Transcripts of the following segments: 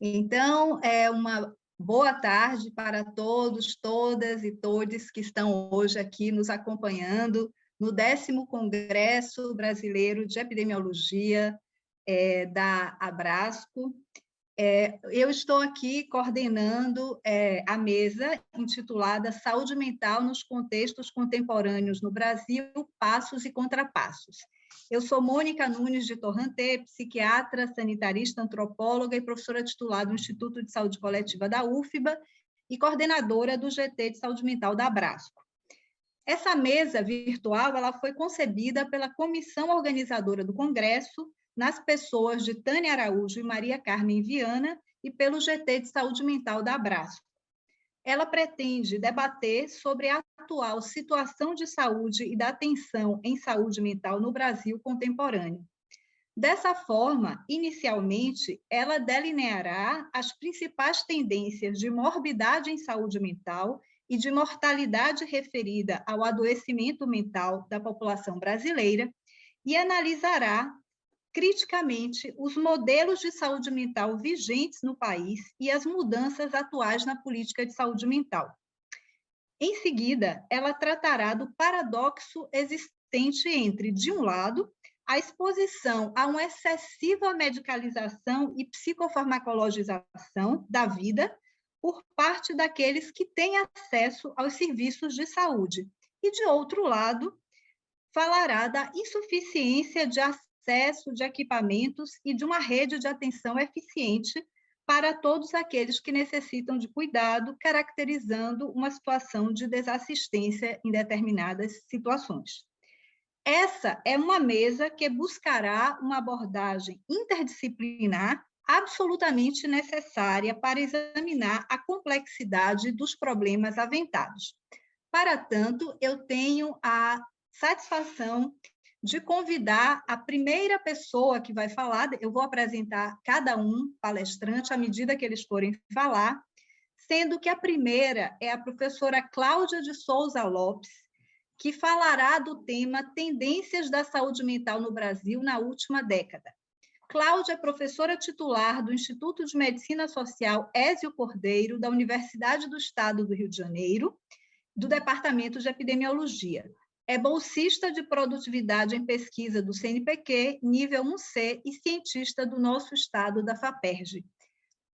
Então, uma boa tarde para todos, todas e todes que estão hoje aqui nos acompanhando no 10º Congresso Brasileiro de Epidemiologia da Abrasco. Eu estou aqui coordenando a mesa intitulada Saúde Mental nos Contextos Contemporâneos no Brasil, Passos e Contrapassos. Eu sou Mônica Nunes de Torrentê, psiquiatra, sanitarista, antropóloga e professora titular do Instituto de Saúde Coletiva da UFBA e coordenadora do GT de Saúde Mental da Abrasco. Essa mesa virtual ela foi concebida pela comissão organizadora do Congresso, nas pessoas de Tânia Araújo e Maria Carmen Viana, e pelo GT de Saúde Mental da Abrasco. Ela pretende debater sobre a atual situação de saúde e da atenção em saúde mental no Brasil contemporâneo. Dessa forma, inicialmente, ela delineará as principais tendências de morbidade em saúde mental e de mortalidade referida ao adoecimento mental da população brasileira e analisará criticamente os modelos de saúde mental vigentes no país e as mudanças atuais na política de saúde mental. Em seguida, ela tratará do paradoxo existente entre, de um lado, a exposição a uma excessiva medicalização e psicofarmacologização da vida por parte daqueles que têm acesso aos serviços de saúde, e, de outro lado, falará da insuficiência de acesso de equipamentos e de uma rede de atenção eficiente para todos aqueles que necessitam de cuidado, caracterizando uma situação de desassistência em determinadas situações. Essa é uma mesa que buscará uma abordagem interdisciplinar absolutamente necessária para examinar a complexidade dos problemas aventados. Para tanto, eu tenho a satisfação de convidar a primeira pessoa que vai falar. Eu vou apresentar cada palestrante à medida que eles forem falar, sendo que a primeira é a professora Cláudia de Souza Lopes, que falará do tema Tendências da Saúde Mental no Brasil na última década. Cláudia é professora titular do Instituto de Medicina Social Ézio Cordeiro, da Universidade do Estado do Rio de Janeiro, do Departamento de Epidemiologia. É bolsista de produtividade em pesquisa do CNPq, nível 1C, e cientista do nosso estado da FAPERJ.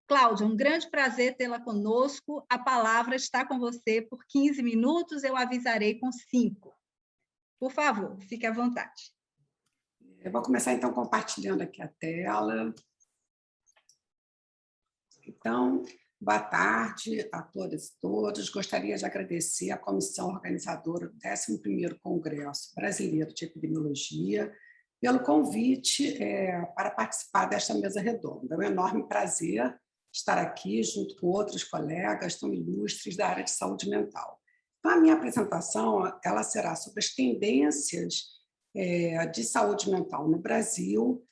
Cláudia, um grande prazer tê-la conosco. A palavra está com você por 15 minutos, eu avisarei com 5. Por favor, fique à vontade. Eu vou começar, então, compartilhando aqui a tela. Então, boa tarde a todas e todos. Gostaria de agradecer à comissão organizadora do 11º Congresso Brasileiro de Epidemiologia pelo convite para participar desta mesa redonda. É um enorme prazer estar aqui junto com outros colegas tão ilustres da área de saúde mental. Então, a minha apresentação ela será sobre as tendências de saúde mental no Brasil,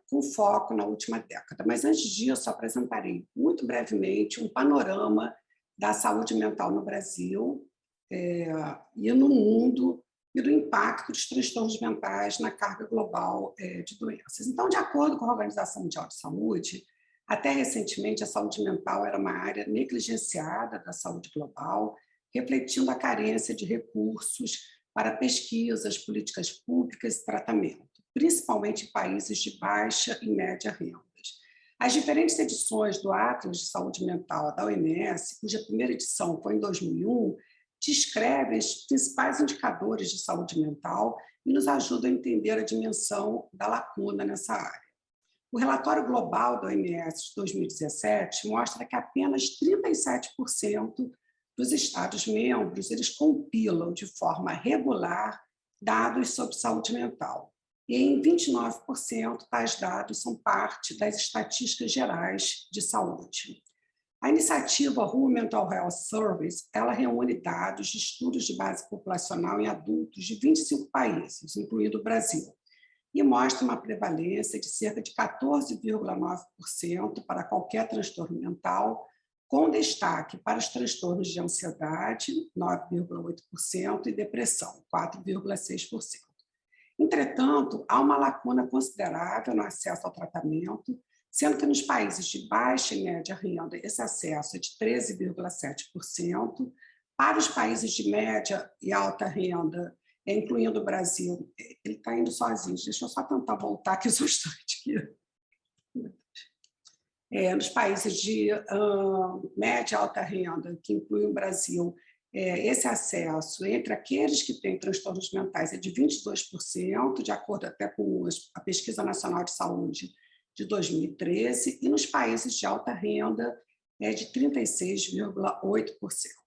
com foco na última década. Mas, antes disso, apresentarei muito brevemente um panorama da saúde mental no Brasil e no mundo e do impacto dos transtornos mentais na carga global de doenças. Então, de acordo com a Organização Mundial de Saúde, até recentemente a saúde mental era uma área negligenciada da saúde global, refletindo a carência de recursos para pesquisas, políticas públicas e tratamento, principalmente em países de baixa e média rendas. As diferentes edições do Atlas de Saúde Mental da OMS, cuja primeira edição foi em 2001, descrevem os principais indicadores de saúde mental e nos ajudam a entender a dimensão da lacuna nessa área. O relatório global da OMS de 2017 mostra que apenas 37% dos Estados-membros eles compilam de forma regular dados sobre saúde mental. E em 29%, tais dados são parte das estatísticas gerais de saúde. A iniciativa Who Mental Health Service ela reúne dados de estudos de base populacional em adultos de 25 países, incluindo o Brasil, e mostra uma prevalência de cerca de 14,9% para qualquer transtorno mental, com destaque para os transtornos de ansiedade, 9,8%, e depressão, 4,6%. Entretanto, há uma lacuna considerável no acesso ao tratamento, sendo que nos países de baixa e média renda esse acesso é de 13,7%, para os países de média e alta renda, incluindo o Brasil, ele está indo sozinho, deixa eu só tentar voltar aqui só um instante. Nos países de média e alta renda, que incluem o Brasil, esse acesso entre aqueles que têm transtornos mentais é de 22%, de acordo até com a Pesquisa Nacional de Saúde de 2013, e nos países de alta renda é de 36,8%.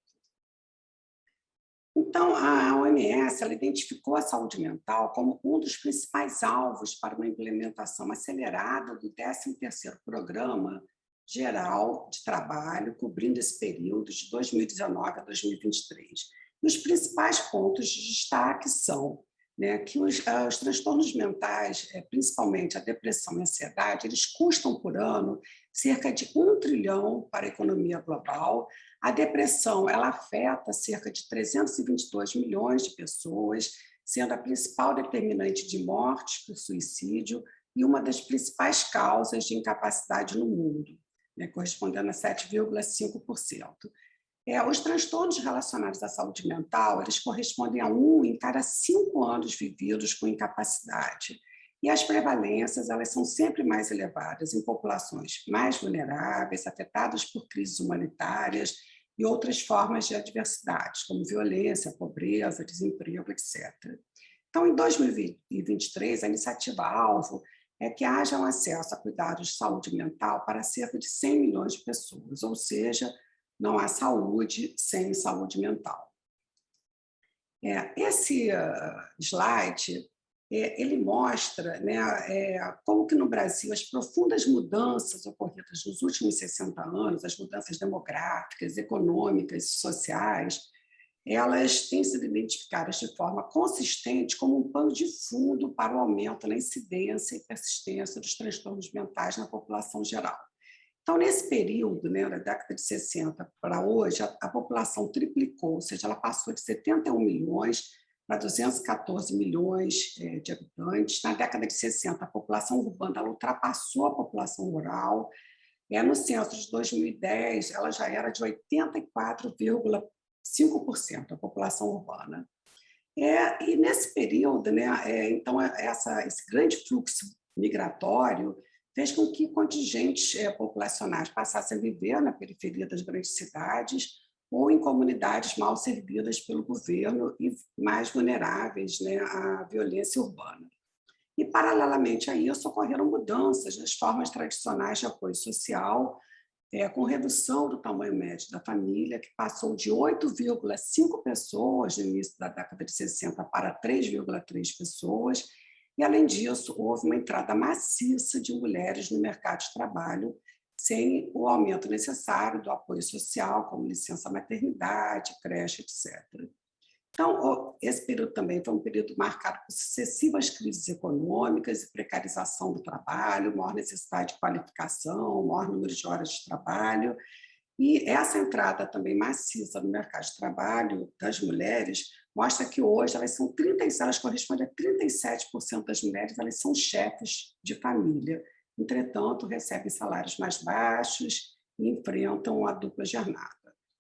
Então, a OMS ela identificou a saúde mental como um dos principais alvos para uma implementação acelerada do 13º Programa Geral de Trabalho, cobrindo esse período de 2019 a 2023. E os principais pontos de destaque são, né, que os transtornos mentais, principalmente a depressão e a ansiedade, eles custam por ano cerca de 1 trilhão para a economia global. A depressão ela afeta cerca de 322 milhões de pessoas, sendo a principal determinante de mortes por suicídio e uma das principais causas de incapacidade no mundo, né, correspondendo a 7,5%. Os transtornos relacionados à saúde mental, eles correspondem a 1 em cada 5 anos vividos com incapacidade. E as prevalências, elas são sempre mais elevadas em populações mais vulneráveis, afetadas por crises humanitárias e outras formas de adversidades, como violência, pobreza, desemprego, etc. Então, em 2023, a iniciativa-alvo é que haja um acesso a cuidados de saúde mental para cerca de 100 milhões de pessoas, ou seja, não há saúde sem saúde mental. Esse slide ele mostra, né, como que no Brasil as profundas mudanças ocorridas nos últimos 60 anos, as mudanças demográficas, econômicas e sociais, elas têm sido identificadas de forma consistente como um pano de fundo para o aumento na incidência e persistência dos transtornos mentais na população geral. Então, nesse período, né, da década de 60 para hoje, a população triplicou, ou seja, ela passou de 71 milhões para 214 milhões de habitantes. Na década de 60, a população urbana ela ultrapassou a população rural. No censo de 2010, ela já era de 84,5% a população urbana. E nesse período, né, então, esse grande fluxo migratório fez com que contingentes populacionais passassem a viver na periferia das grandes cidades ou em comunidades mal servidas pelo governo e mais vulneráveis, né, à violência urbana. E, paralelamente a isso, ocorreram mudanças nas formas tradicionais de apoio social, com redução do tamanho médio da família, que passou de 8,5 pessoas no início da década de 60 para 3,3 pessoas, e, além disso, houve uma entrada maciça de mulheres no mercado de trabalho, sem o aumento necessário do apoio social, como licença maternidade, creche, etc. Então, esse período também foi um período marcado por sucessivas crises econômicas e precarização do trabalho, maior necessidade de qualificação, maior número de horas de trabalho. E essa entrada também maciça no mercado de trabalho das mulheres mostra que hoje elas correspondem a 37% das mulheres, elas são chefes de família. Entretanto, recebem salários mais baixos e enfrentam a dupla jornada.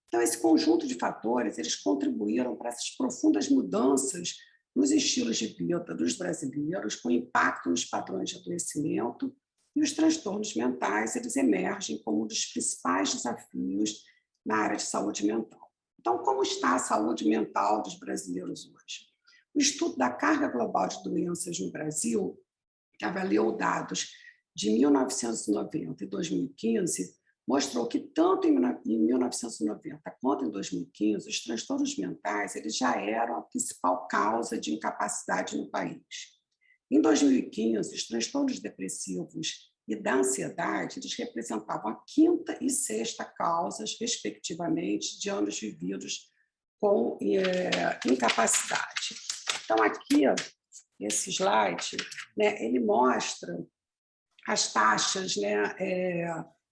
Então, esse conjunto de fatores eles contribuíram para essas profundas mudanças nos estilos de vida dos brasileiros, com impacto nos padrões de adoecimento, e os transtornos mentais eles emergem como um dos principais desafios na área de saúde mental. Então, como está a saúde mental dos brasileiros hoje? O estudo da carga global de doenças no Brasil, que avaliou dados de 1990 e 2015, mostrou que tanto em 1990 quanto em 2015, os transtornos mentais eles já eram a principal causa de incapacidade no país. Em 2015, os transtornos depressivos e da ansiedade eles representavam a 5ª e 6ª causas, respectivamente, de anos vividos com incapacidade. Então, aqui, esse slide, né, ele mostra as taxas, né,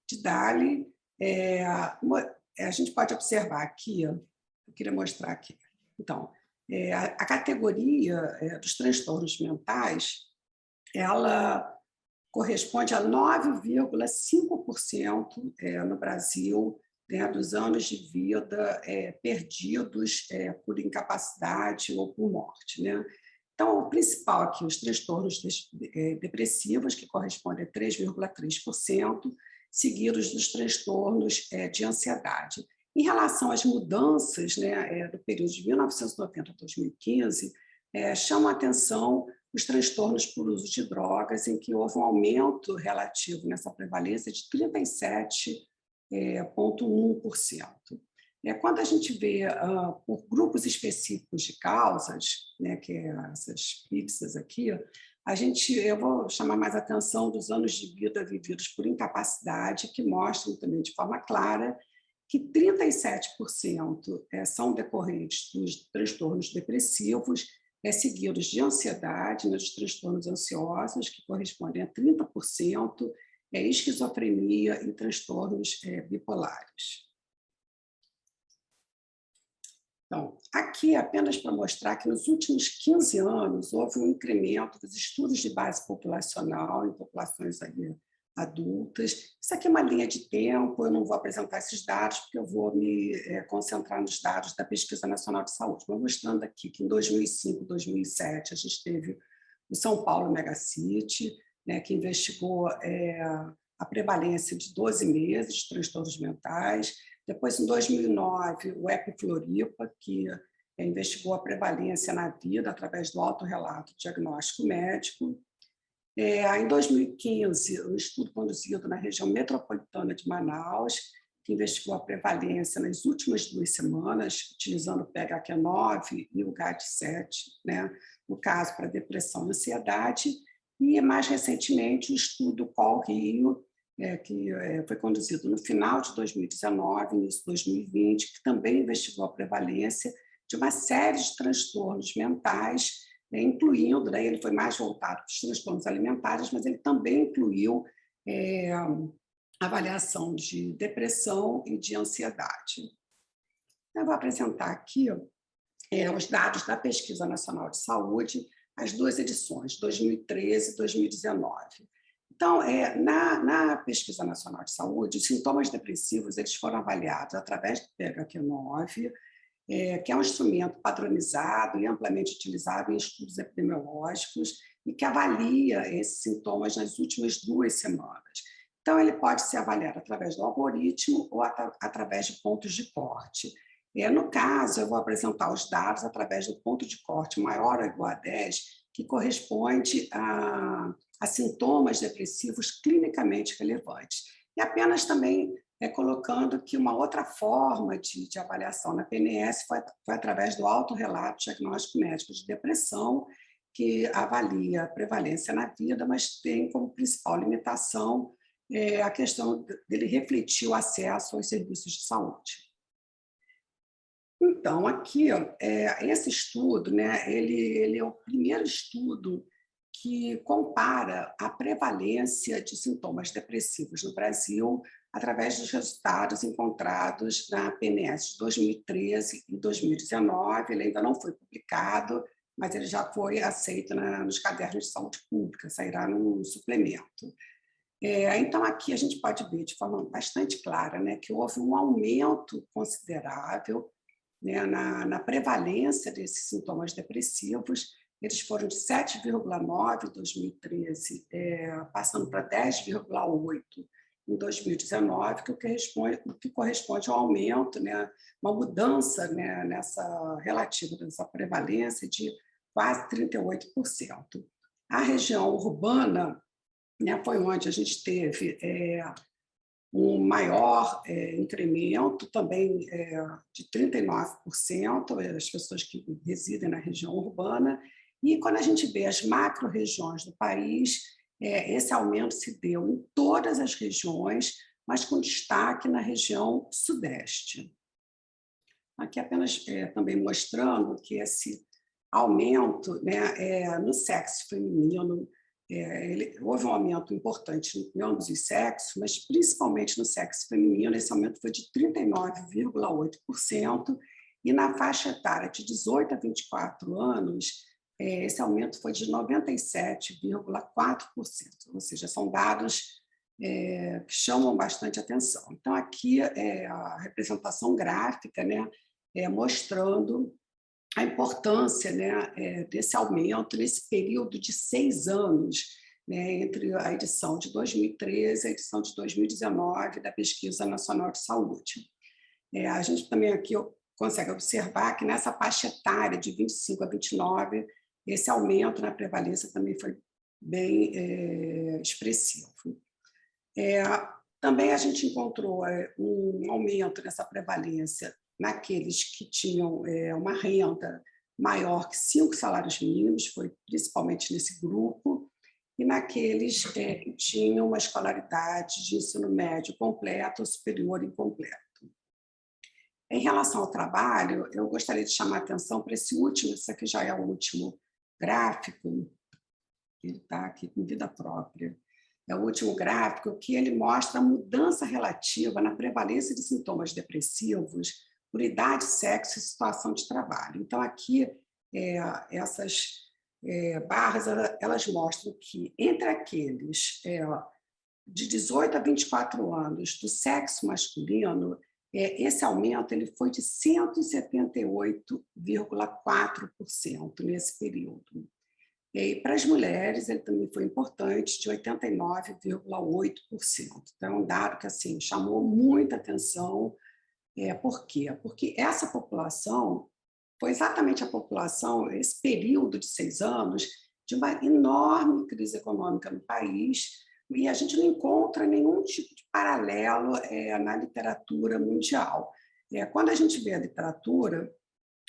de DALY. A gente pode observar aqui, eu queria mostrar aqui. Então, a categoria dos transtornos mentais, ela corresponde a 9,5% no Brasil, né, dos anos de vida perdidos por incapacidade ou por morte, né? Então, o principal aqui, os transtornos depressivos, que correspondem a 3,3%, seguidos dos transtornos de ansiedade. Em relação às mudanças, né, do período de 1990 a 2015, chamam a atenção os transtornos por uso de drogas, em que houve um aumento relativo nessa prevalência de 37,1%. Quando a gente vê por grupos específicos de causas, né, que é essas pizzas aqui, eu vou chamar mais a atenção dos anos de vida vividos por incapacidade, que mostram também de forma clara que 37% são decorrentes dos transtornos depressivos, seguidos de ansiedade, né, dos transtornos ansiosos, que correspondem a 30%, esquizofrenia e transtornos bipolares. Então, aqui apenas para mostrar que nos últimos 15 anos houve um incremento dos estudos de base populacional em populações aí adultas. Isso aqui é uma linha de tempo, eu não vou apresentar esses dados, porque eu vou me concentrar nos dados da Pesquisa Nacional de Saúde. Vou mostrando aqui que em 2005, 2007, a gente teve o São Paulo Megacity, né, que investigou a prevalência de 12 meses de transtornos mentais. Depois, em 2009, o EPI-Floripa, que investigou a prevalência na vida através do autorrelato diagnóstico médico. Em 2015, um estudo conduzido na região metropolitana de Manaus, que investigou a prevalência nas últimas 2 semanas, utilizando o PHQ-9 e o GAD-7, né, no caso para depressão e ansiedade. E, mais recentemente, o estudo COL-Rio, que foi conduzido no final de 2019, início de 2020, que também investigou a prevalência de uma série de transtornos mentais, incluindo, né, ele foi mais voltado para os transtornos alimentares, mas ele também incluiu avaliação de depressão e de ansiedade. Eu vou apresentar aqui os dados da Pesquisa Nacional de Saúde, as 2 edições, 2013 e 2019. Então, na Pesquisa Nacional de Saúde, os sintomas depressivos eles foram avaliados através do PHQ-9, que é um instrumento padronizado e amplamente utilizado em estudos epidemiológicos e que avalia esses sintomas nas últimas 2 semanas. Então, ele pode ser avaliado através do algoritmo ou através de pontos de corte. No caso, eu vou apresentar os dados através do ponto de corte maior ou igual a 10, que corresponde a sintomas depressivos clinicamente relevantes. E apenas também colocando que uma outra forma de avaliação na PNS foi através do autorrelato diagnóstico médico de depressão, que avalia a prevalência na vida, mas tem como principal limitação a questão dele refletir o acesso aos serviços de saúde. Então, aqui, esse estudo, né, ele é o primeiro estudo que compara a prevalência de sintomas depressivos no Brasil através dos resultados encontrados na PNS de 2013 e 2019. Ele ainda não foi publicado, mas ele já foi aceito nos cadernos de saúde pública, sairá num suplemento. Então, aqui a gente pode ver de forma bastante clara, né, que houve um aumento considerável, né, na prevalência desses sintomas depressivos. Eles foram de 7,9 em 2013, passando para 10,8 em 2019, o que corresponde ao aumento, né, uma mudança, né, relativa dessa prevalência de quase 38%. A região urbana, né, foi onde a gente teve um maior incremento, também de 39%, as pessoas que residem na região urbana. E quando a gente vê as macro-regiões do país, esse aumento se deu em todas as regiões, mas com destaque na região sudeste. Aqui apenas também mostrando que esse aumento, né, no sexo feminino, houve um aumento importante em ambos os sexos, mas principalmente no sexo feminino, esse aumento foi de 39,8%, e na faixa etária de 18 a 24 anos, esse aumento foi de 97,4%, ou seja, são dados que chamam bastante atenção. Então, aqui é a representação gráfica, né, mostrando a importância, né, desse aumento nesse período de 6 anos, né, entre a edição de 2013 e a edição de 2019 da Pesquisa Nacional de Saúde. A gente também aqui consegue observar que nessa faixa etária de 25 a 29, esse aumento na prevalência também foi bem expressivo. Também a gente encontrou um aumento nessa prevalência naqueles que tinham uma renda maior que 5 salários mínimos, foi principalmente nesse grupo, e naqueles que tinham uma escolaridade de ensino médio completo ou superior incompleto. Em relação ao trabalho, eu gostaria de chamar a atenção para esse último, esse aqui já é o último gráfico, ele está aqui com vida própria. É o último gráfico que ele mostra a mudança relativa na prevalência de sintomas depressivos por idade, sexo e situação de trabalho. Então, aqui, essas barras, elas mostram que entre aqueles de 18 a 24 anos do sexo masculino, esse aumento ele foi de 178,4% nesse período. E para as mulheres, ele também foi importante, de 89,8%. Então, é um dado que assim, chamou muita atenção. Por quê? Porque essa população foi exatamente a população, esse período de 6 anos, de uma enorme crise econômica no país, e a gente não encontra nenhum tipo de paralelo na literatura mundial. Quando a gente vê a literatura,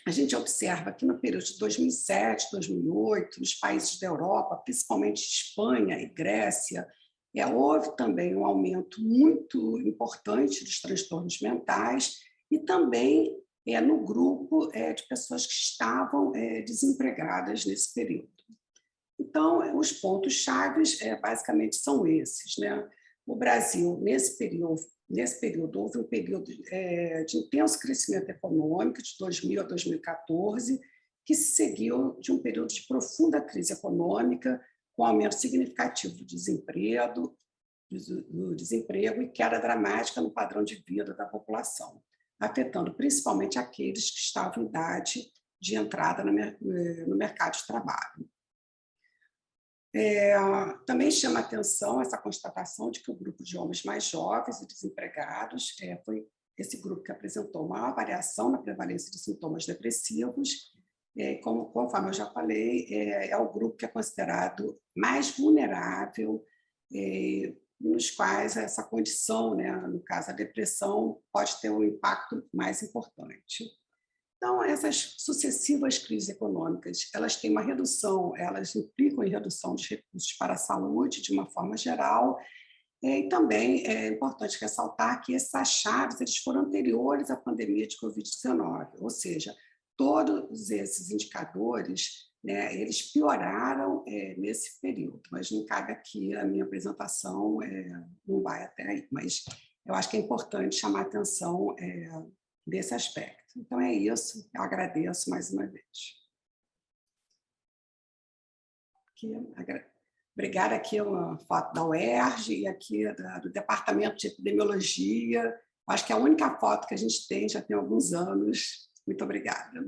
a gente observa que no período de 2007, 2008, nos países da Europa, principalmente Espanha e Grécia, houve também um aumento muito importante dos transtornos mentais e também no grupo de pessoas que estavam desempregadas nesse período. Então, os pontos-chave basicamente são esses, né? O Brasil, nesse período, houve um período de intenso crescimento econômico, de 2000 a 2014, que se seguiu de um período de profunda crise econômica, com aumento significativo do desemprego e queda dramática no padrão de vida da população, afetando principalmente aqueles que estavam em idade de entrada no mercado de trabalho. Também chama a atenção essa constatação de que o grupo de homens mais jovens e desempregados foi esse grupo que apresentou maior variação na prevalência de sintomas depressivos. Conforme eu já falei, é o grupo que é considerado mais vulnerável, nos quais essa condição, né, no caso a depressão, pode ter um impacto mais importante. Então, essas sucessivas crises econômicas, elas têm uma redução, elas implicam em redução de recursos para a saúde, de uma forma geral, e também é importante ressaltar que esses achados eles foram anteriores à pandemia de Covid-19, ou seja, todos esses indicadores, né, eles pioraram nesse período, mas não cabe aqui a minha apresentação, não vai até aí, mas eu acho que é importante chamar a atenção desse aspecto. Então, é isso. Eu agradeço mais uma vez. Obrigada, aqui uma foto da UERJ e aqui do Departamento de Epidemiologia. Acho que é a única foto que a gente tem, já tem alguns anos. Muito obrigada.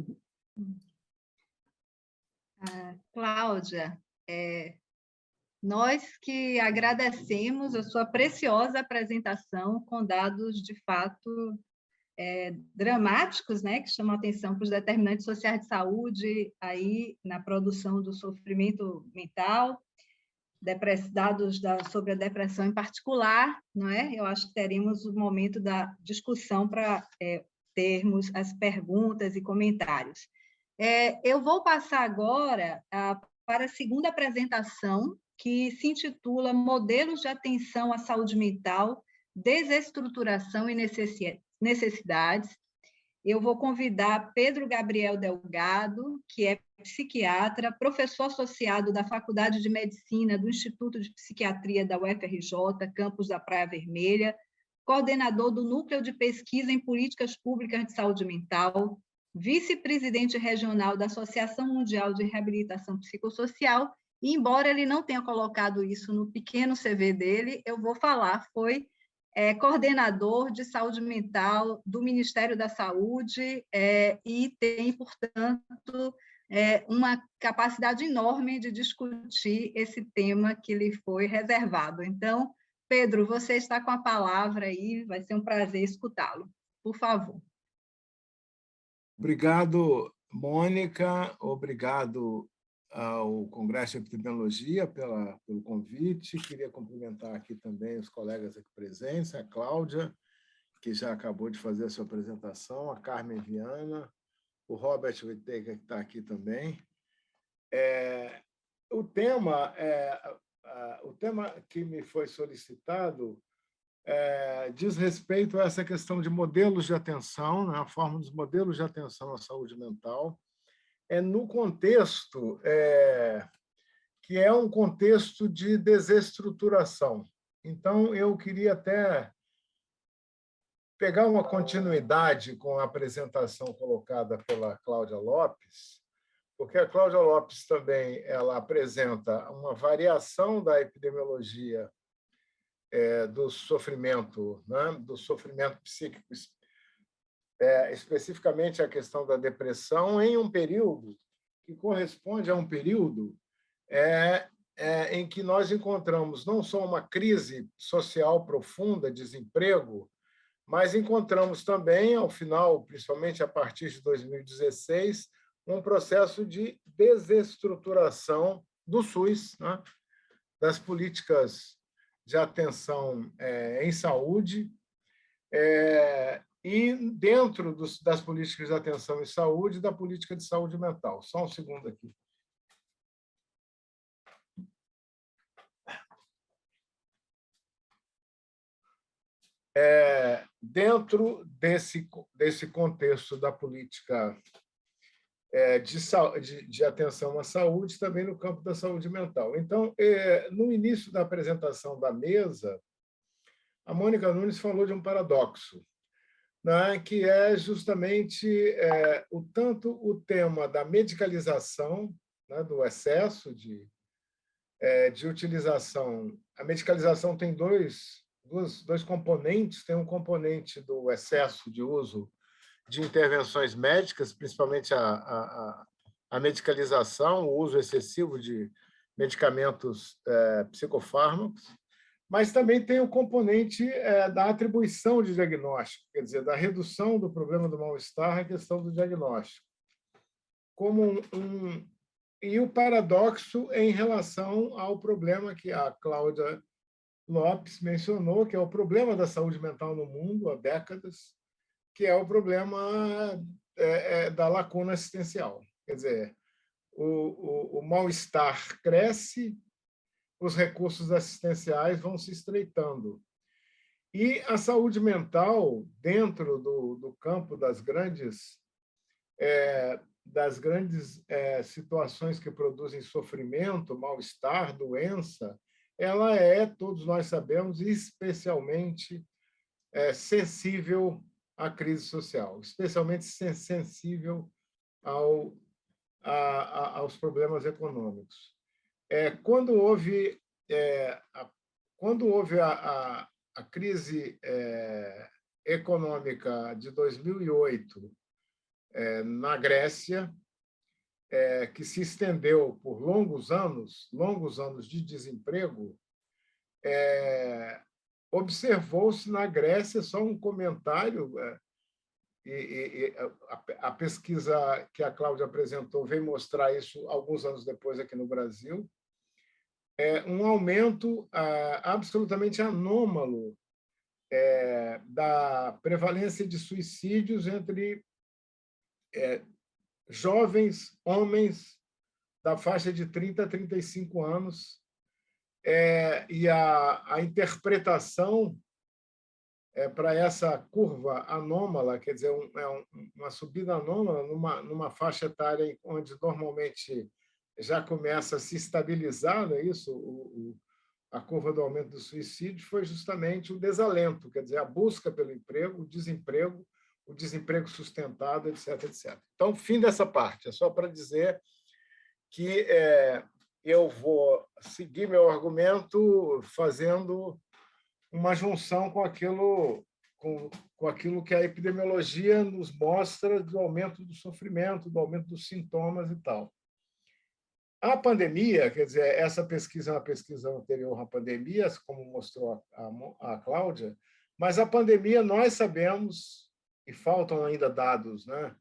Cláudia, nós que agradecemos a sua preciosa apresentação com dados, de fato, dramáticos, né, que chamam a atenção para os determinantes sociais de saúde aí na produção do sofrimento mental, dados sobre a depressão em particular, não é? Eu acho que teremos o momento da discussão para termos as perguntas e comentários. Eu vou passar agora para a segunda apresentação, que se intitula Modelos de Atenção à Saúde Mental, Desestruturação e Necessidades. Eu vou convidar Pedro Gabriel Delgado, que é psiquiatra, professor associado da Faculdade de Medicina do Instituto de Psiquiatria da UFRJ, campus da Praia Vermelha, coordenador do Núcleo de Pesquisa em Políticas Públicas de Saúde Mental, vice-presidente regional da Associação Mundial de Reabilitação Psicossocial, e embora ele não tenha colocado isso no pequeno CV dele, eu vou falar, foi coordenador de saúde mental do Ministério da Saúde e tem, portanto, uma capacidade enorme de discutir esse tema que lhe foi reservado. Então, Pedro, você está com a palavra aí, vai ser um prazer escutá-lo. Por favor. Obrigado, Mônica. Obrigado ao Congresso de Epidemiologia pelo convite. Queria cumprimentar aqui também os colegas aqui presentes, a Cláudia, que já acabou de fazer a sua apresentação, a Carmen Viana, o Robert Whittaker, que está aqui também. O tema que me foi solicitado diz respeito a essa questão de modelos de atenção, né, a forma dos modelos de atenção à saúde mental, no contexto que é um contexto de desestruturação. Então, eu queria até pegar uma continuidade com a apresentação colocada pela Cláudia Lopes, porque a Cláudia Lopes também ela apresenta uma variação da epidemiologia do sofrimento, né, do sofrimento psíquico, especificamente a questão da depressão, em um período que corresponde a um período em que nós encontramos não só uma crise social profunda, desemprego, mas encontramos também, ao final, principalmente a partir de 2016, um processo de desestruturação do SUS, né, das políticas de atenção em saúde, e dentro das políticas de atenção em saúde, da política de saúde mental. Só um segundo aqui. Dentro desse contexto da política de atenção à saúde, também no campo da saúde mental. Então, no início da apresentação da mesa, a Mônica Nunes falou de um paradoxo, né, que é justamente tanto o tema da medicalização, né, do excesso de utilização. A medicalização tem dois componentes. Tem um componente do excesso de uso de intervenções médicas, principalmente a medicalização, o uso excessivo de medicamentos psicofármacos, mas também tem o componente da atribuição de diagnóstico, quer dizer, da redução do problema do mal-estar à questão do diagnóstico. E o paradoxo em relação ao problema que a Cláudia Lopes mencionou, que é o problema da saúde mental no mundo há décadas, que é o problema da lacuna assistencial. Quer dizer, o mal-estar cresce, os recursos assistenciais vão se estreitando. E a saúde mental, dentro do campo das grandes situações que produzem sofrimento, mal-estar, doença, ela todos nós sabemos, especialmente sensível à crise social, especialmente sensível aos problemas econômicos. Quando houve a crise econômica de 2008 na Grécia, que se estendeu por longos anos de desemprego, observou-se na Grécia, só um comentário, a pesquisa que a Cláudia apresentou veio mostrar isso alguns anos depois aqui no Brasil, um aumento absolutamente anômalo da prevalência de suicídios entre jovens homens da faixa de 30 a 35 anos, e a interpretação para essa curva anômala, quer dizer, uma subida anômala numa faixa etária onde normalmente já começa a se estabilizar, não é isso? A curva do aumento do suicídio foi justamente o desalento, quer dizer, a busca pelo emprego, o desemprego, o desemprego sustentado, etc, etc. Então, fim dessa parte. É só para dizer que eu vou seguir meu argumento fazendo uma junção com aquilo que a epidemiologia nos mostra do aumento do sofrimento, do aumento dos sintomas e tal. A pandemia, quer dizer, essa pesquisa é uma pesquisa anterior à pandemia, como mostrou a Cláudia, mas a pandemia, nós sabemos, e faltam ainda dados, né,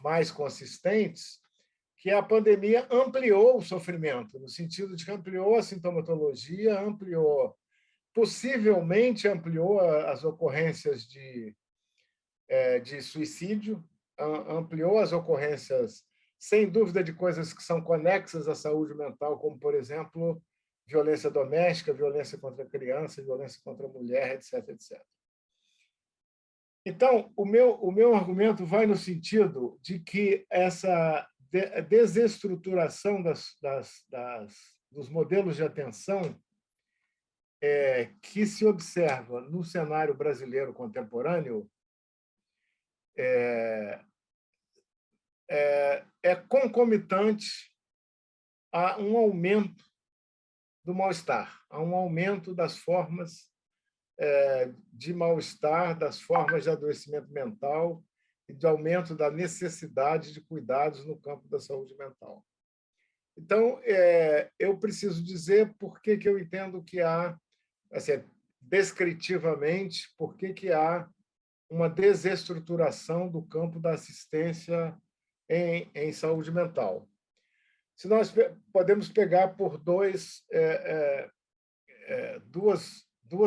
mais consistentes, que a pandemia ampliou o sofrimento, no sentido de que ampliou a sintomatologia, possivelmente ampliou as ocorrências de suicídio, ampliou as ocorrências, sem dúvida, de coisas que são conexas à saúde mental, como, por exemplo, violência doméstica, violência contra a criança, violência contra a mulher, etc, etc. Então, o meu argumento vai no sentido de que essa desestruturação dos modelos de atenção que se observa no cenário brasileiro contemporâneo é concomitante a um aumento do mal-estar, a um aumento das formas de mal-estar, das formas de adoecimento mental e de aumento da necessidade de cuidados no campo da saúde mental. Então, eu preciso dizer por que eu entendo que há, assim, descritivamente, por que há uma desestruturação do campo da assistência em saúde mental. Se nós podemos pegar por duas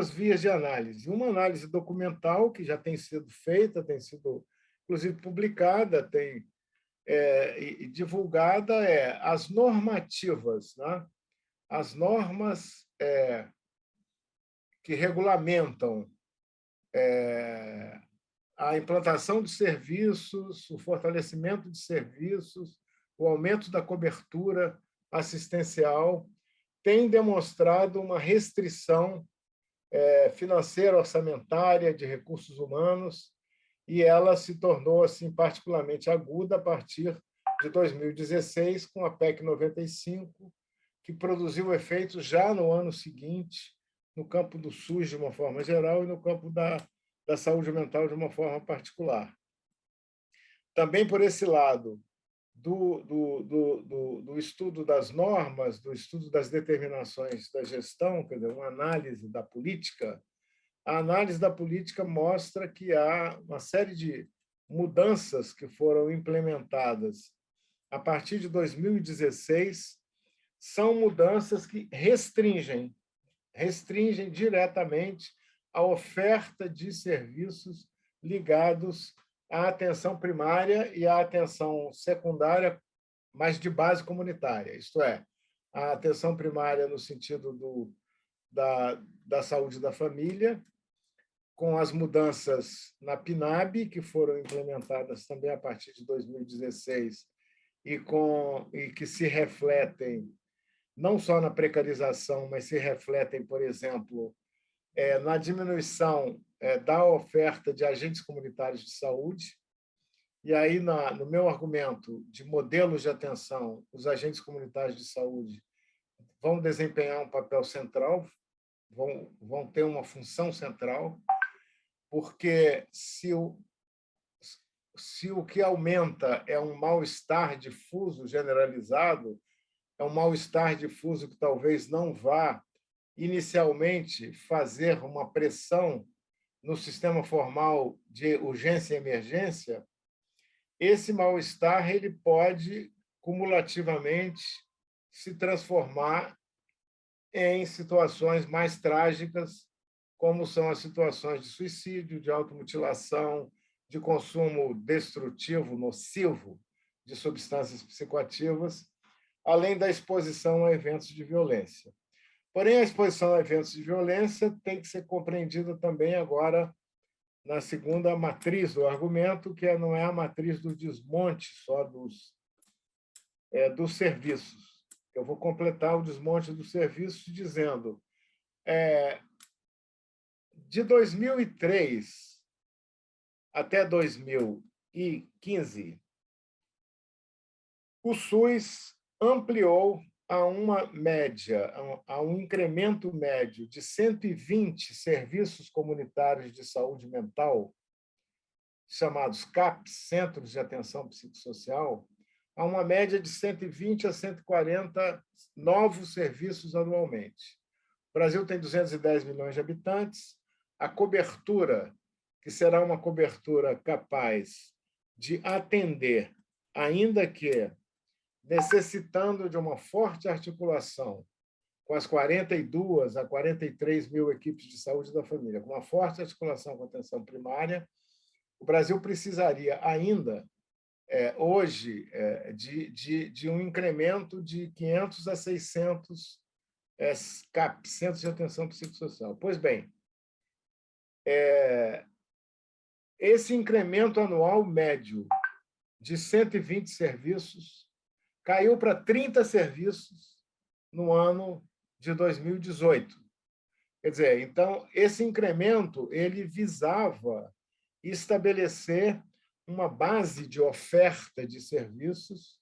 vias de análise. Uma análise documental, que já tem sido feita, tem sido, inclusive, publicada, e divulgada, as normativas, né? As normas que regulamentam a implantação de serviços, o fortalecimento de serviços, o aumento da cobertura assistencial, tem demonstrado uma restrição financeira, orçamentária, de recursos humanos, e ela se tornou assim particularmente aguda a partir de 2016, com a PEC 95, que produziu efeitos já no ano seguinte, no campo do SUS de uma forma geral e no campo da saúde mental de uma forma particular. Também por esse lado do estudo das normas, do estudo das determinações da gestão, quer dizer, uma análise da política, a análise da política mostra que há uma série de mudanças que foram implementadas a partir de 2016, são mudanças que restringem diretamente a oferta de serviços ligados à atenção primária e à atenção secundária, mas de base comunitária, isto é, a atenção primária no sentido da saúde da família, com as mudanças na PNAB, que foram implementadas também a partir de 2016 e que se refletem não só na precarização, mas se refletem, por exemplo, na diminuição da oferta de agentes comunitários de saúde. E aí, no meu argumento de modelos de atenção, os agentes comunitários de saúde vão desempenhar um papel central, vão ter uma função central, porque se o que aumenta é um mal-estar difuso, generalizado, é um mal-estar difuso que talvez não vá inicialmente fazer uma pressão no sistema formal de urgência e emergência, esse mal-estar ele pode cumulativamente se transformar em situações mais trágicas, como são as situações de suicídio, de automutilação, de consumo destrutivo, nocivo de substâncias psicoativas, além da exposição a eventos de violência. Porém, a exposição a eventos de violência tem que ser compreendida também agora na segunda matriz do argumento, que não é a matriz do desmonte só dos serviços. Eu vou completar o desmonte dos serviços dizendo de 2003 até 2015, o SUS ampliou a uma média, a um incremento médio de 120 serviços comunitários de saúde mental, chamados CAPs, Centros de Atenção Psicossocial, a uma média de 120 a 140 novos serviços anualmente. O Brasil tem 210 milhões de habitantes, a cobertura, que será uma cobertura capaz de atender, ainda que necessitando de uma forte articulação com as 42 a 43 mil equipes de saúde da família, com uma forte articulação com a atenção primária, o Brasil precisaria ainda, hoje, de um incremento de 500 a 600 CAPs, Centros de Atenção Psicossocial. Pois bem, esse incremento anual médio de 120 serviços caiu para 30 serviços no ano de 2018. Quer dizer, então, esse incremento ele visava estabelecer uma base de oferta de serviços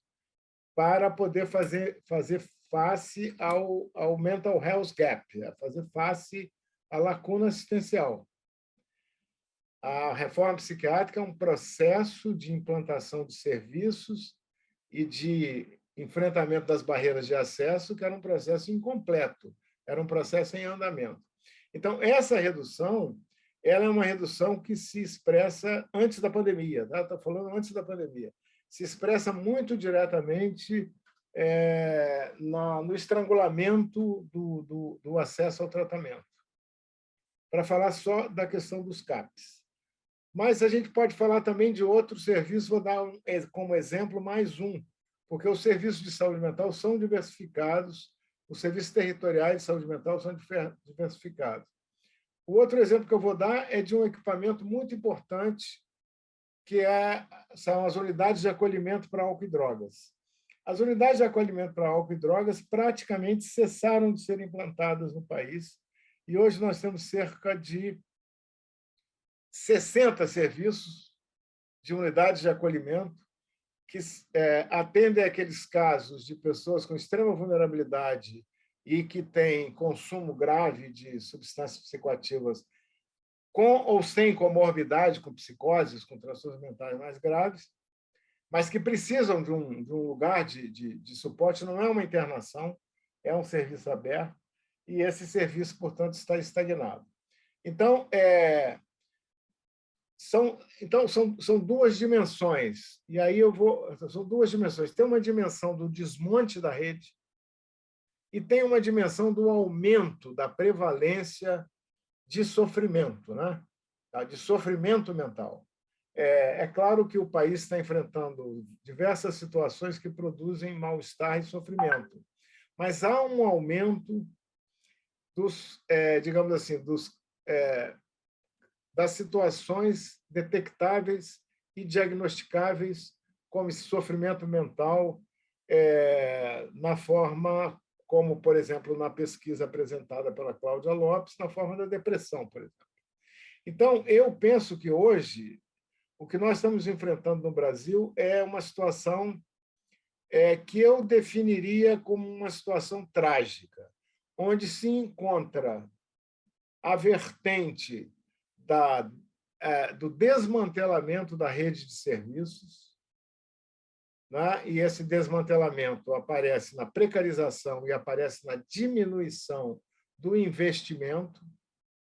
para poder fazer face ao mental health gap, fazer face à lacuna assistencial. A reforma psiquiátrica é um processo de implantação de serviços e de enfrentamento das barreiras de acesso, que era um processo incompleto, era um processo em andamento. Então, essa redução ela é uma redução que se expressa antes da pandemia, tá? Estou falando antes da pandemia. Se expressa muito diretamente no estrangulamento do acesso ao tratamento. Para falar só da questão dos CAPs. Mas a gente pode falar também de outros serviços, vou dar como exemplo mais um, porque os serviços de saúde mental são diversificados, os serviços territoriais de saúde mental são diversificados. O outro exemplo que eu vou dar é de um equipamento muito importante, que são as unidades de acolhimento para álcool e drogas. As unidades de acolhimento para álcool e drogas praticamente cessaram de ser implantadas no país, e hoje nós temos cerca de 60 serviços de unidades de acolhimento que atendem aqueles casos de pessoas com extrema vulnerabilidade e que têm consumo grave de substâncias psicoativas com ou sem comorbidade, com psicoses, com transtornos mentais mais graves, mas que precisam de um lugar de suporte. Não é uma internação, é um serviço aberto, e esse serviço, portanto, está estagnado. Então, são duas dimensões, e aí são duas dimensões. Tem uma dimensão do desmonte da rede e tem uma dimensão do aumento da prevalência de sofrimento, né? De sofrimento mental. É claro que o país está enfrentando diversas situações que produzem mal-estar e sofrimento, mas há um aumento dos, digamos assim, das situações detectáveis e diagnosticáveis como esse sofrimento mental, na forma como, por exemplo, na pesquisa apresentada pela Cláudia Lopes, na forma da depressão, por exemplo. Então, eu penso que hoje o que nós estamos enfrentando no Brasil é uma situação que eu definiria como uma situação trágica, onde se encontra a vertente do desmantelamento da rede de serviços, né? E esse desmantelamento aparece na precarização e aparece na diminuição do investimento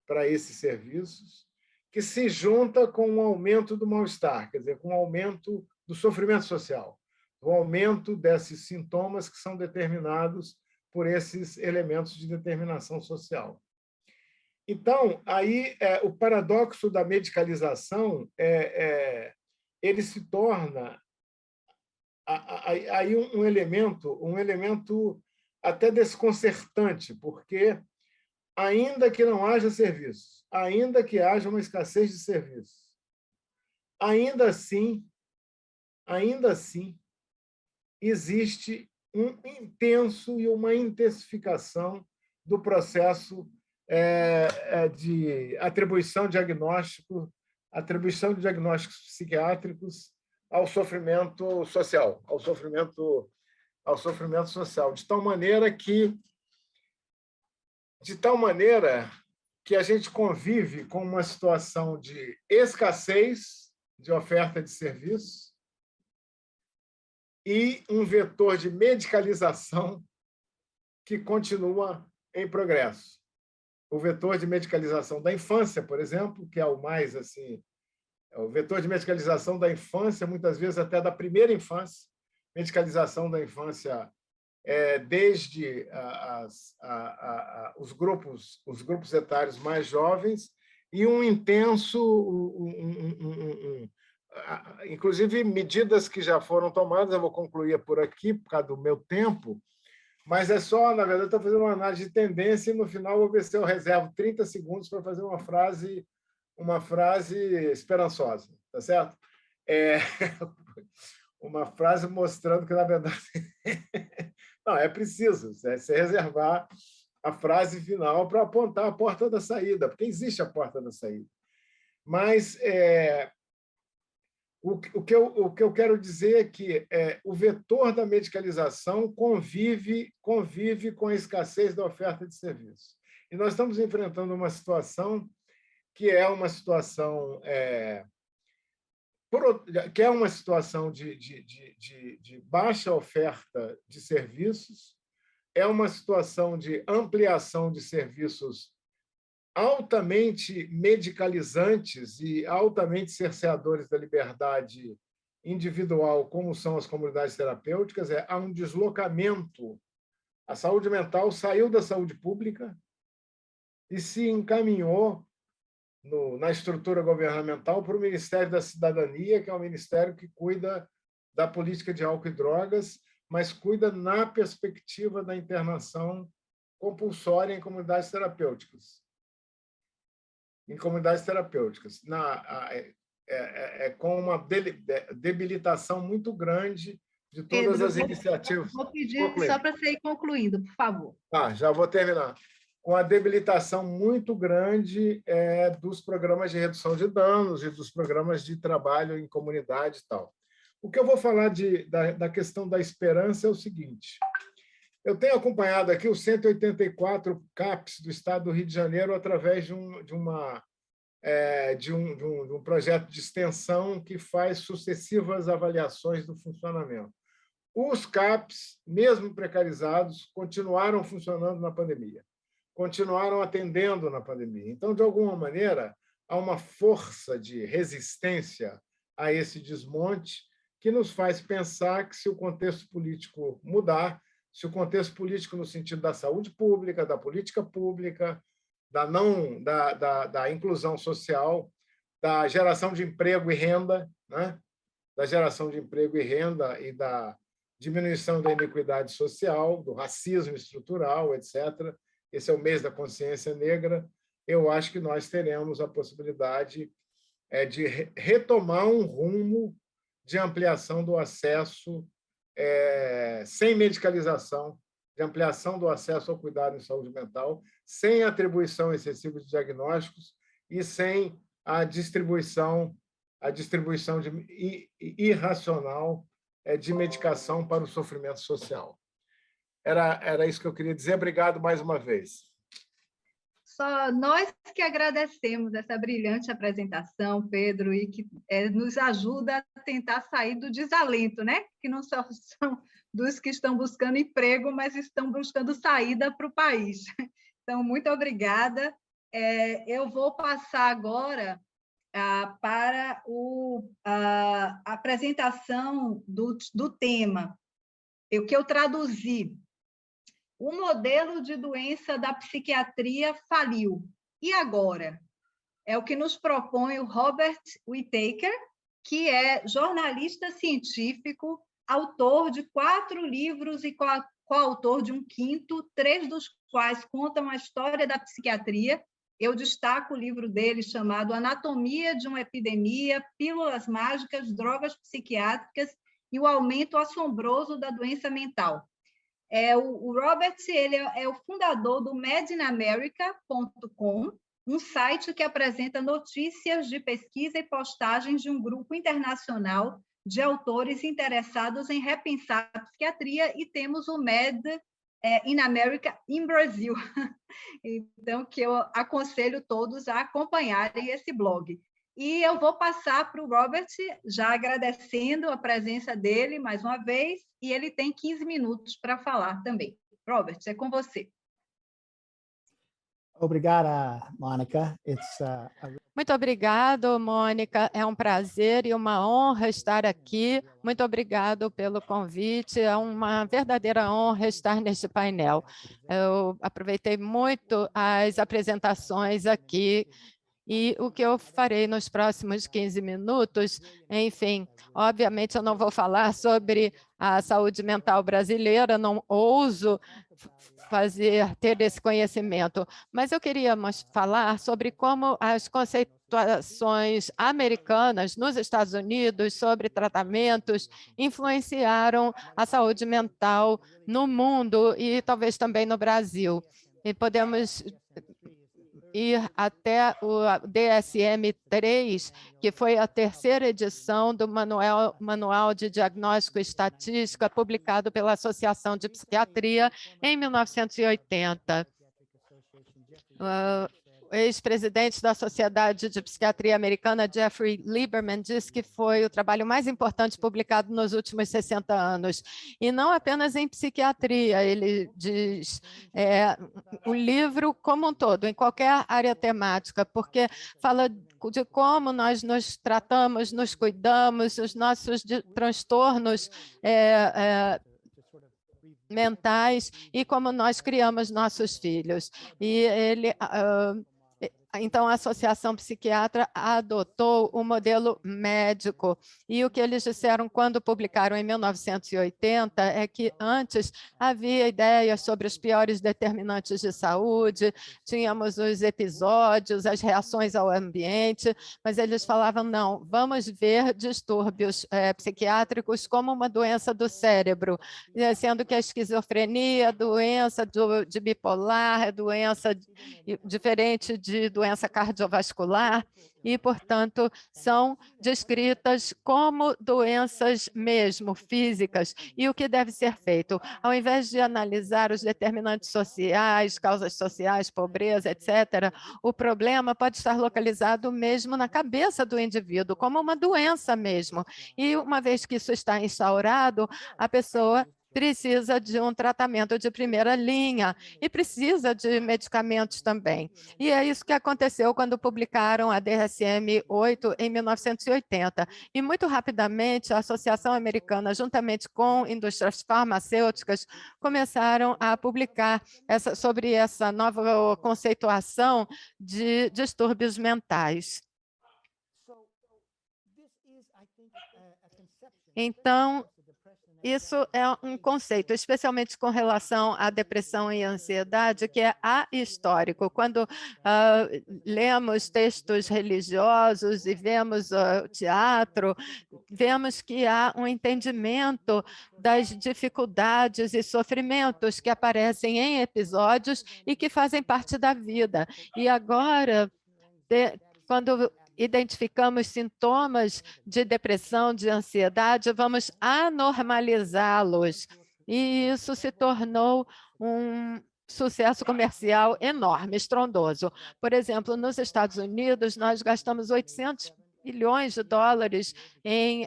para esses serviços, que se junta com o aumento do mal-estar, quer dizer, com o aumento do sofrimento social, o aumento desses sintomas que são determinados por esses elementos de determinação social. Então, aí o paradoxo da medicalização ele se torna aí um elemento até desconcertante, porque ainda que não haja serviços, ainda que haja uma escassez de serviços, ainda assim existe um intenso e uma intensificação do processo de atribuição diagnóstico atribuição de diagnósticos psiquiátricos ao sofrimento social, ao sofrimento social, de tal maneira que a gente convive com uma situação de escassez de oferta de serviços e um vetor de medicalização que continua em progresso. O vetor de medicalização da infância, por exemplo, que é o mais assim, o vetor de medicalização da infância, muitas vezes até da primeira infância, medicalização da infância desde os grupos etários mais jovens, e um intenso, inclusive medidas que já foram tomadas, eu vou concluir por aqui, por causa do meu tempo, mas é só, na verdade, estou fazendo uma análise de tendência e, no final, vou ver se eu reservo 30 segundos para fazer uma frase esperançosa, tá certo? Uma frase mostrando que, na verdade, não, é preciso se reservar a frase final para apontar a porta da saída, porque existe a porta da saída. Mas o que eu quero dizer é que o vetor da medicalização convive com a escassez da oferta de serviços. E nós estamos enfrentando uma situação que é uma situação de baixa oferta de serviços, é uma situação de ampliação de serviços altamente medicalizantes e altamente cerceadores da liberdade individual, como são as comunidades terapêuticas. Há um deslocamento. A saúde mental saiu da saúde pública e se encaminhou na estrutura governamental para o Ministério da Cidadania, que é o ministério que cuida da política de álcool e drogas, mas cuida na perspectiva da internação compulsória em comunidades terapêuticas. Com uma debilitação muito grande de todas Pedro, as iniciativas. Vou pedir só para você ir concluindo, por favor. Já vou terminar. Com a debilitação muito grande dos programas de redução de danos e dos programas de trabalho em comunidade e tal. O que eu vou falar da questão da esperança é o seguinte: eu tenho acompanhado aqui os 184 CAPs do Estado do Rio de Janeiro através de um projeto de extensão que faz sucessivas avaliações do funcionamento. Os CAPs, mesmo precarizados, continuaram funcionando na pandemia, continuaram atendendo na pandemia. Então, de alguma maneira, há uma força de resistência a esse desmonte que nos faz pensar que, se o contexto político mudar, se o contexto político no sentido da saúde pública, da política pública, da inclusão social, da geração de emprego e renda, né? Da geração de emprego e renda e da diminuição da iniquidade social, do racismo estrutural, etc. Esse é o mês da consciência negra. Eu acho que nós teremos a possibilidade de retomar um rumo de ampliação do acesso sem medicalização, de ampliação do acesso ao cuidado em saúde mental, sem atribuição excessiva de diagnósticos e sem a distribuição irracional de medicação para o sofrimento social. Era isso que eu queria dizer. Obrigado mais uma vez. Só nós que agradecemos essa brilhante apresentação, Pedro, e que nos ajuda a tentar sair do desalento, né? Que não só são dos que estão buscando emprego, mas estão buscando saída para o país. Então, muito obrigada. Eu vou passar agora para a apresentação do tema, o que eu traduzi. O modelo de doença da psiquiatria faliu. E agora? É o que nos propõe o Robert Whittaker, que é jornalista científico, autor de 4 livros e coautor de um 5º, 3 dos quais contam a história da psiquiatria. Eu destaco o livro dele chamado Anatomia de uma Epidemia, Pílulas Mágicas, Drogas Psiquiátricas e o Aumento Assombroso da Doença Mental. O Robert ele é o fundador do MedInAmerica.com, um site que apresenta notícias de pesquisa e postagens de um grupo internacional de autores interessados em repensar a psiquiatria, e temos o MED in America, in Brasil. Então, que eu aconselho todos a acompanharem esse blog. E eu vou passar para o Robert, já agradecendo a presença dele mais uma vez, e ele tem 15 minutos para falar também. Robert, é com você. Obrigada, Mônica. Muito obrigado, Mônica. É um prazer e uma honra estar aqui. Muito obrigado pelo convite. É uma verdadeira honra estar neste painel. Eu aproveitei muito as apresentações aqui e o que eu farei nos próximos 15 minutos, enfim, obviamente eu não vou falar sobre a saúde mental brasileira, não ouso ter esse conhecimento, mas eu queria falar sobre como as conceituações americanas nos Estados Unidos sobre tratamentos influenciaram a saúde mental no mundo e talvez também no Brasil. E podemos ir até o DSM-3, que foi a terceira edição do Manual de Diagnóstico e Estatística, publicado pela Associação de Psiquiatria em 1980. O ex-presidente da Sociedade de Psiquiatria Americana, Jeffrey Lieberman, disse que foi o trabalho mais importante publicado nos últimos 60 anos. E não apenas em psiquiatria, ele diz, o livro como um todo, em qualquer área temática, porque fala de como nós nos tratamos, nos cuidamos, os nossos transtornos mentais e como nós criamos nossos filhos. E ele... Então, a Associação Psiquiatra adotou o modelo médico. E o que eles disseram quando publicaram em 1980 é que antes havia ideias sobre os piores determinantes de saúde, tínhamos os episódios, as reações ao ambiente, mas eles falavam, não, vamos ver distúrbios psiquiátricos como uma doença do cérebro, sendo que a esquizofrenia, doença de bipolar, doença diferente de doença cardiovascular e, portanto, são descritas como doenças mesmo, físicas. E o que deve ser feito? Ao invés de analisar os determinantes sociais, causas sociais, pobreza, etc., o problema pode estar localizado mesmo na cabeça do indivíduo, como uma doença mesmo. E, uma vez que isso está instaurado, a pessoa precisa de um tratamento de primeira linha e precisa de medicamentos também. E é isso que aconteceu quando publicaram a DSM-8 em 1980. E muito rapidamente a Associação Americana, juntamente com indústrias farmacêuticas, começaram a publicar sobre essa nova conceituação de distúrbios mentais. Então, isso é um conceito, especialmente com relação à depressão e ansiedade, que é ahistórico. Quando lemos textos religiosos e vemos teatro, vemos que há um entendimento das dificuldades e sofrimentos que aparecem em episódios e que fazem parte da vida. E agora, quando identificamos sintomas de depressão, de ansiedade, vamos anormalizá-los. E isso se tornou um sucesso comercial enorme, estrondoso. Por exemplo, nos Estados Unidos, nós gastamos 800 bilhões de dólares em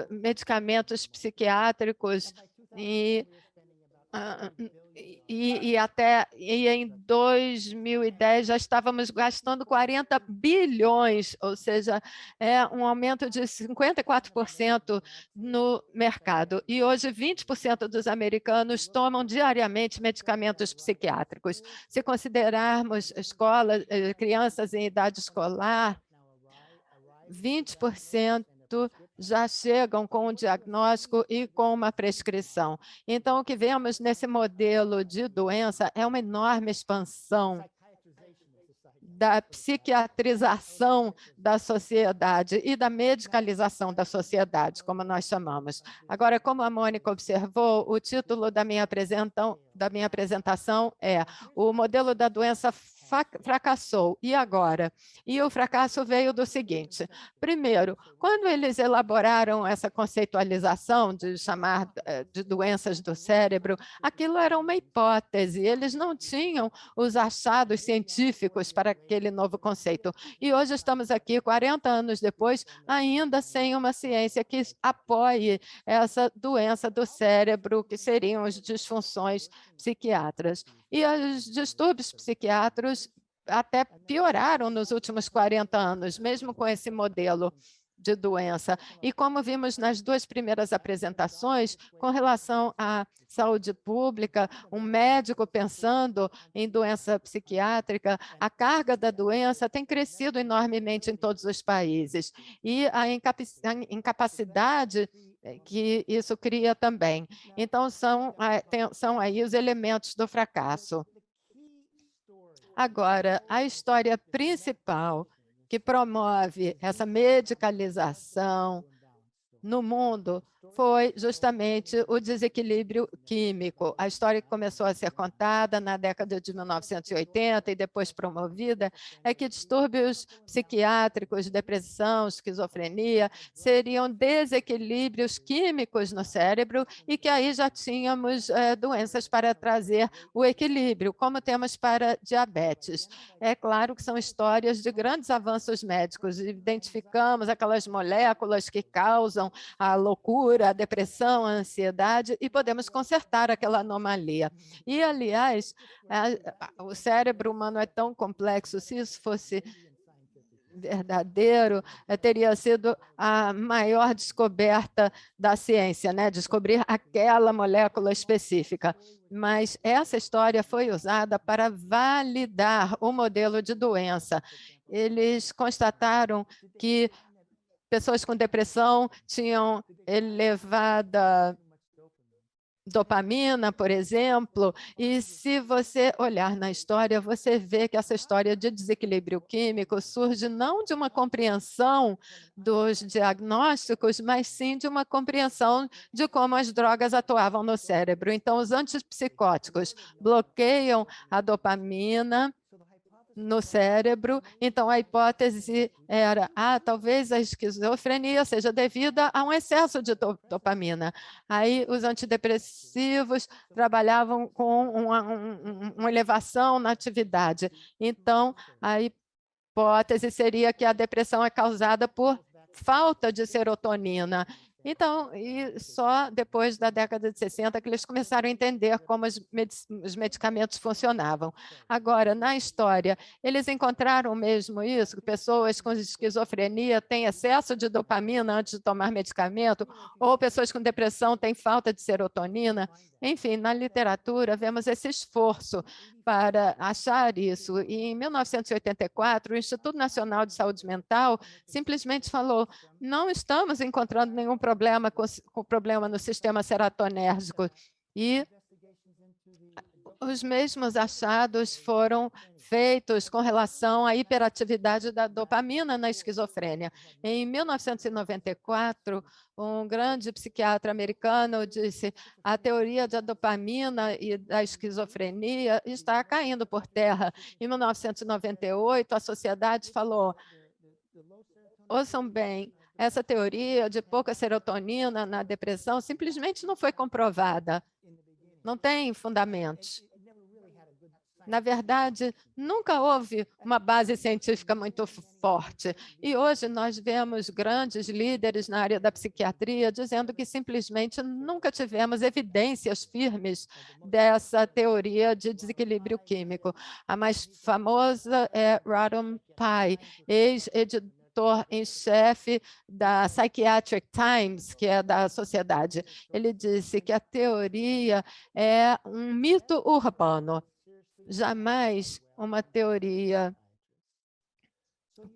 medicamentos psiquiátricos e em 2010 já estávamos gastando 40 bilhões, ou seja, é um aumento de 54% no mercado. E hoje 20% dos americanos tomam diariamente medicamentos psiquiátricos. Se considerarmos escolas, crianças em idade escolar, 20% já chegam com um diagnóstico e com uma prescrição. Então, o que vemos nesse modelo de doença é uma enorme expansão da psiquiatrização da sociedade e da medicalização da sociedade, como nós chamamos. Agora, como a Mônica observou, o título da minha da minha apresentação é: o modelo da doença fracassou, e agora? E o fracasso veio do seguinte: primeiro, quando eles elaboraram essa conceitualização de chamar de doenças do cérebro, aquilo era uma hipótese, eles não tinham os achados científicos para aquele novo conceito. E hoje estamos aqui, 40 anos depois, ainda sem uma ciência que apoie essa doença do cérebro, que seriam as disfunções psiquiátricas. E os distúrbios psiquiátricos até pioraram nos últimos 40 anos, mesmo com esse modelo de doença. E como vimos nas duas primeiras apresentações, com relação à saúde pública, um médico pensando em doença psiquiátrica, a carga da doença tem crescido enormemente em todos os países. E a incapacidade que isso cria também. Então, são aí os elementos do fracasso. Agora, a história principal que promove essa medicalização no mundo foi justamente o desequilíbrio químico. A história que começou a ser contada na década de 1980 e depois promovida é que distúrbios psiquiátricos, depressão, esquizofrenia, seriam desequilíbrios químicos no cérebro e que aí já tínhamos doenças para trazer o equilíbrio, como temos para diabetes. É claro que são histórias de grandes avanços médicos. Identificamos aquelas moléculas que causam a loucura, a depressão, a ansiedade, e podemos consertar aquela anomalia. E, aliás, o cérebro humano é tão complexo, se isso fosse verdadeiro, teria sido a maior descoberta da ciência, né? Descobrir aquela molécula específica. Mas essa história foi usada para validar o modelo de doença. Eles constataram que pessoas com depressão tinham elevada dopamina, por exemplo, e se você olhar na história, você vê que essa história de desequilíbrio químico surge não de uma compreensão dos diagnósticos, mas sim de uma compreensão de como as drogas atuavam no cérebro. Então, os antipsicóticos bloqueiam a dopamina no cérebro, então a hipótese era, talvez a esquizofrenia seja devida a um excesso de dopamina. Aí os antidepressivos trabalhavam com uma elevação na atividade. Então, a hipótese seria que a depressão é causada por falta de serotonina. Então, e só depois da década de 60 que eles começaram a entender como os medicamentos funcionavam. Agora, na história, eles encontraram mesmo isso, que pessoas com esquizofrenia têm excesso de dopamina antes de tomar medicamento, ou pessoas com depressão têm falta de serotonina. Enfim, na literatura, vemos esse esforço para achar isso. E, em 1984, o Instituto Nacional de Saúde Mental simplesmente falou: não estamos encontrando nenhum problema com problema no sistema serotonérgico. E os mesmos achados foram feitos com relação à hiperatividade da dopamina na esquizofrênia. Em 1994, um grande psiquiatra americano disse: a teoria da dopamina e da esquizofrenia está caindo por terra. Em 1998, a sociedade falou: ouçam bem, essa teoria de pouca serotonina na depressão simplesmente não foi comprovada. Não tem fundamentos. Na verdade, nunca houve uma base científica muito forte. E hoje nós vemos grandes líderes na área da psiquiatria dizendo que simplesmente nunca tivemos evidências firmes dessa teoria de desequilíbrio químico. A mais famosa é Rodham Pai, ex-editor em chefe da Psychiatric Times, que é da sociedade. Ele disse que a teoria é um mito urbano, jamais uma teoria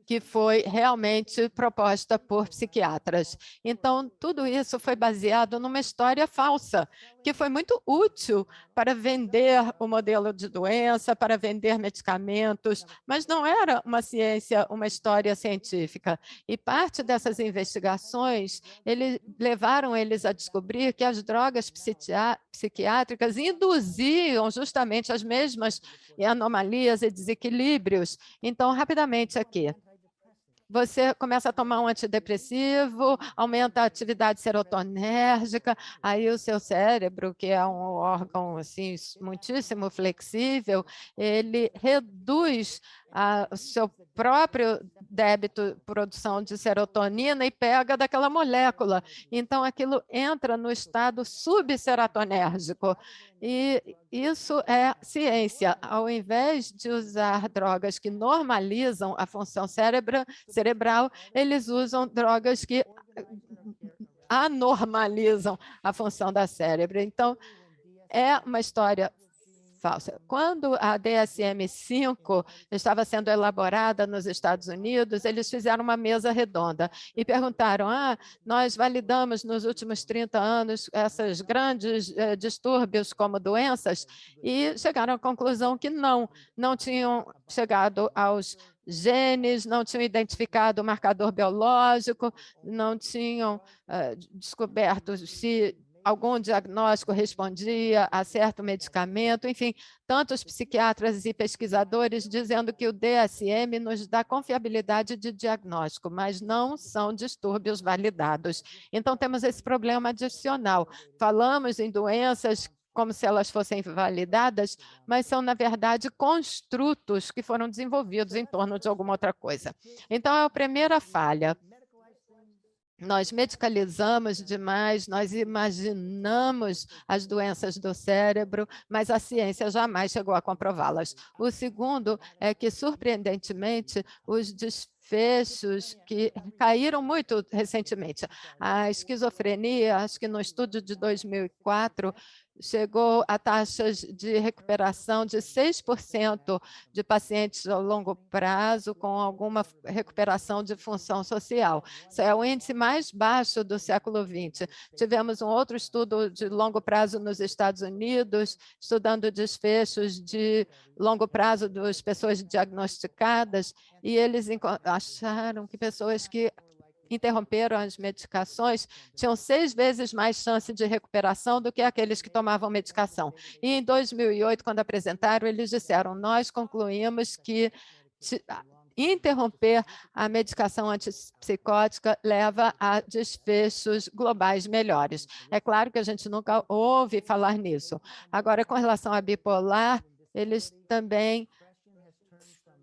que foi realmente proposta por psiquiatras. Então, tudo isso foi baseado numa história falsa, que foi muito útil para vender o modelo de doença, para vender medicamentos, mas não era uma ciência, uma história científica. E parte dessas investigações levaram eles a descobrir que as drogas psiquiátricas induziam justamente as mesmas anomalias e desequilíbrios. Então, rapidamente aqui, você começa a tomar um antidepressivo, aumenta a atividade serotonérgica, aí o seu cérebro, que é um órgão assim, muitíssimo flexível, ele reduz o seu próprio débito, produção de serotonina e pega daquela molécula. Então, aquilo entra no estado subserotonérgico. E isso é ciência. Ao invés de usar drogas que normalizam a função cerebral, eles usam drogas que anormalizam a função da cérebro. Então, é uma história falsa. Quando a DSM-5 estava sendo elaborada nos Estados Unidos, eles fizeram uma mesa redonda e perguntaram, nós validamos nos últimos 30 anos esses grandes distúrbios como doenças, e chegaram à conclusão que não tinham chegado aos genes, não tinham identificado o marcador biológico, não tinham descoberto se algum diagnóstico respondia a certo medicamento, enfim, tantos psiquiatras e pesquisadores dizendo que o DSM nos dá confiabilidade de diagnóstico, mas não são distúrbios validados. Então, temos esse problema adicional. Falamos em doenças como se elas fossem validadas, mas são, na verdade, construtos que foram desenvolvidos em torno de alguma outra coisa. Então, é a primeira falha. Nós medicalizamos demais, nós imaginamos as doenças do cérebro, mas a ciência jamais chegou a comprová-las. O segundo é que, surpreendentemente, os desfechos que caíram muito recentemente. A esquizofrenia, acho que no estudo de 2004, chegou a taxas de recuperação de 6% de pacientes a longo prazo com alguma recuperação de função social. Isso é o índice mais baixo do século XX. Tivemos um outro estudo de longo prazo nos Estados Unidos, estudando desfechos de longo prazo das pessoas diagnosticadas, e eles acharam que pessoas que interromperam as medicações tinham 6 vezes mais chance de recuperação do que aqueles que tomavam medicação. E em 2008, quando apresentaram, eles disseram, nós concluímos que interromper a medicação antipsicótica leva a desfechos globais melhores. É claro que a gente nunca ouve falar nisso. Agora, com relação à bipolar, eles também...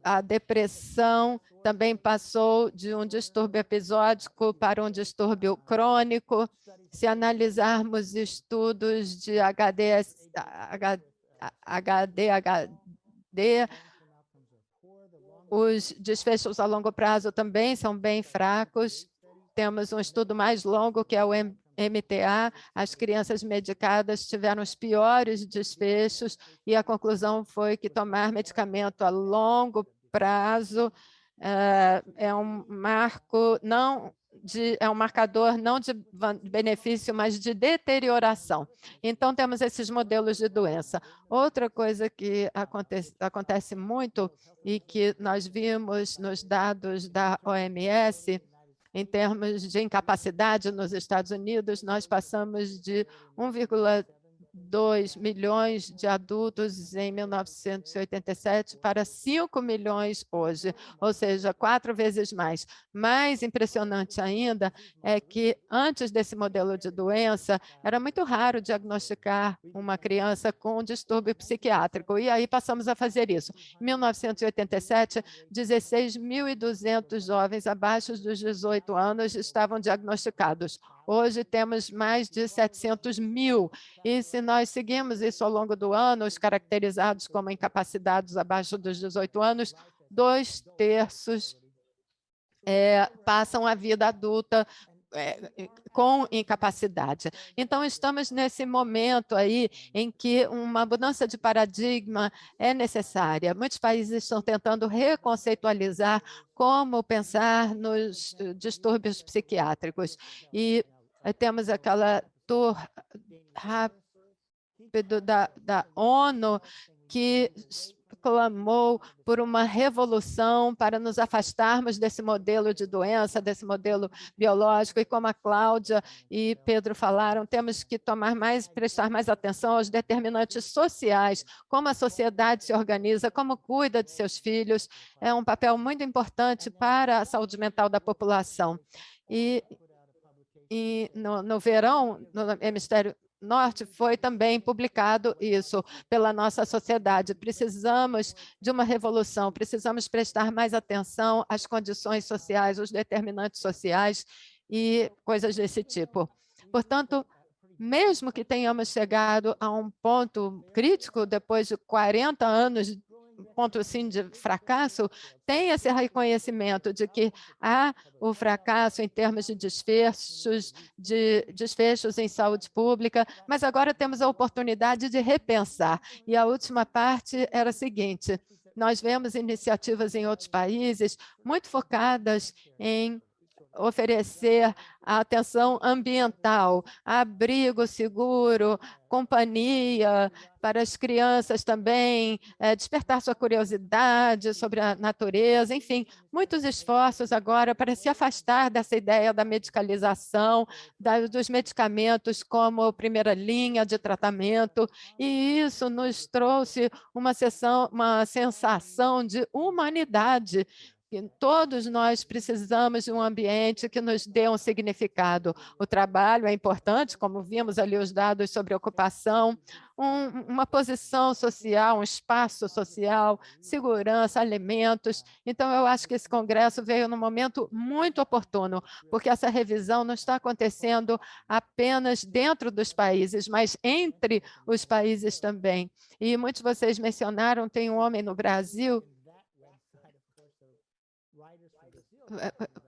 A depressão também passou de um distúrbio episódico para um distúrbio crônico. Se analisarmos estudos de HD, os desfechos a longo prazo também são bem fracos. Temos um estudo mais longo, que é o MTA, as crianças medicadas tiveram os piores desfechos e a conclusão foi que tomar medicamento a longo prazo é um marcador não de benefício, mas de deterioração. Então, temos esses modelos de doença. Outra coisa que acontece muito e que nós vimos nos dados da OMS, em termos de incapacidade nos Estados Unidos, nós passamos de 1,2 milhões de adultos em 1987 para 5 milhões hoje, ou seja, 4 vezes mais. Mais impressionante ainda é que, antes desse modelo de doença, era muito raro diagnosticar uma criança com distúrbio psiquiátrico, e aí passamos a fazer isso. Em 1987, 16.200 jovens abaixo dos 18 anos estavam diagnosticados. Hoje temos mais de 700 mil, e se nós seguimos isso ao longo do ano, os caracterizados como incapacidades abaixo dos 18 anos, 2/3 passam a vida adulta com incapacidade. Então, estamos nesse momento aí em que uma mudança de paradigma é necessária. Muitos países estão tentando reconceitualizar como pensar nos distúrbios psiquiátricos. E temos aquela rápido da ONU, que clamou por uma revolução para nos afastarmos desse modelo de doença, desse modelo biológico, e como a Cláudia e Pedro falaram, temos que prestar mais atenção aos determinantes sociais, como a sociedade se organiza, como cuida de seus filhos, é um papel muito importante para a saúde mental da população. E no verão, no hemisfério norte, foi também publicado isso pela nossa sociedade. Precisamos de uma revolução, precisamos prestar mais atenção às condições sociais, os determinantes sociais e coisas desse tipo. Portanto, mesmo que tenhamos chegado a um ponto crítico, depois de 40 anos, ponto assim de fracasso, tem esse reconhecimento de que há o fracasso em termos de desfechos em saúde pública, mas agora temos a oportunidade de repensar. E a última parte era a seguinte: nós vemos iniciativas em outros países muito focadas em oferecer a atenção ambiental, abrigo seguro, companhia para as crianças também, despertar sua curiosidade sobre a natureza, enfim, muitos esforços agora para se afastar dessa ideia da medicalização, dos medicamentos como primeira linha de tratamento, e isso nos trouxe uma sensação de humanidade. Todos nós precisamos de um ambiente que nos dê um significado. O trabalho é importante, como vimos ali os dados sobre ocupação, uma posição social, um espaço social, segurança, alimentos. Então, eu acho que esse congresso veio num momento muito oportuno, porque essa revisão não está acontecendo apenas dentro dos países, mas entre os países também. E muitos de vocês mencionaram, tem um homem no Brasil,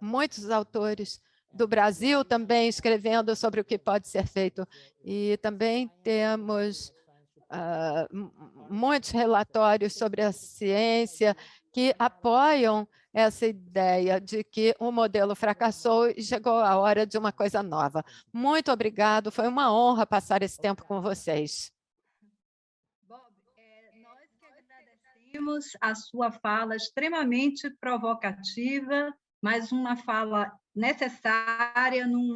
muitos autores do Brasil também escrevendo sobre o que pode ser feito. E também temos muitos relatórios sobre a ciência que apoiam essa ideia de que o modelo fracassou e chegou a hora de uma coisa nova. Muito obrigado, foi uma honra passar esse tempo com vocês. Bob, nós que agradecemos a sua fala extremamente provocativa, mas uma fala necessária num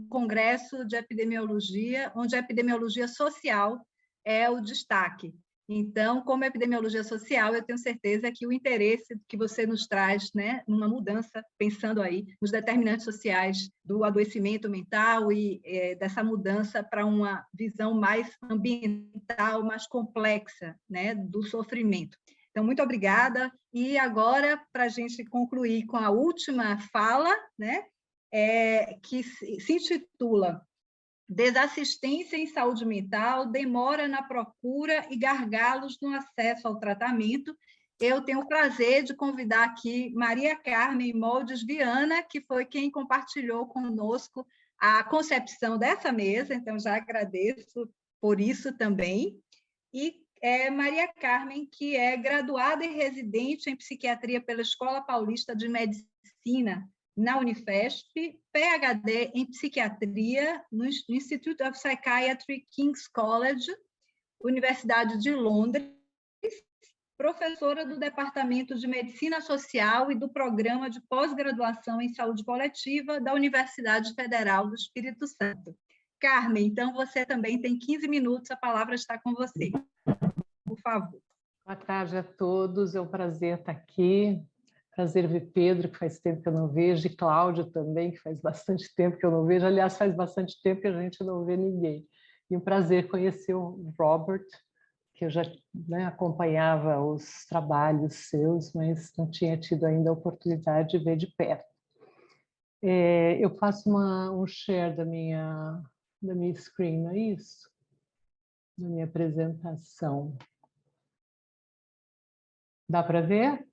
congresso de epidemiologia, onde a epidemiologia social é o destaque. Então, como epidemiologia social, eu tenho certeza que o interesse que você nos traz, né, numa mudança, pensando aí nos determinantes sociais do adoecimento mental e dessa mudança para uma visão mais ambiental, mais complexa, né, do sofrimento. Então, muito obrigada. E agora, para a gente concluir com a última fala, né, que se intitula Desassistência em Saúde Mental, Demora na Procura e Gargalos no Acesso ao Tratamento. Eu tenho o prazer de convidar aqui Maria Carmen Moldes Viana, que foi quem compartilhou conosco a concepção dessa mesa, então já agradeço por isso também. E Maria Carmen, que é graduada e residente em psiquiatria pela Escola Paulista de Medicina, na Unifesp, PhD em psiquiatria no Institute of Psychiatry, King's College, Universidade de Londres, professora do Departamento de Medicina Social e do Programa de Pós-Graduação em Saúde Coletiva da Universidade Federal do Espírito Santo. Carmen, então você também tem 15 minutos, a palavra está com você. Por favor. Boa tarde a todos, é um prazer estar aqui. Prazer ver Pedro, que faz tempo que eu não vejo, e Cláudio também, que faz bastante tempo que eu não vejo. Aliás, faz bastante tempo que a gente não vê ninguém. E um prazer conhecer o Robert, que eu já acompanhava os trabalhos seus, mas não tinha tido ainda a oportunidade de ver de perto. Eu faço um share da minha screen, não é isso? Da minha apresentação. Dá para ver?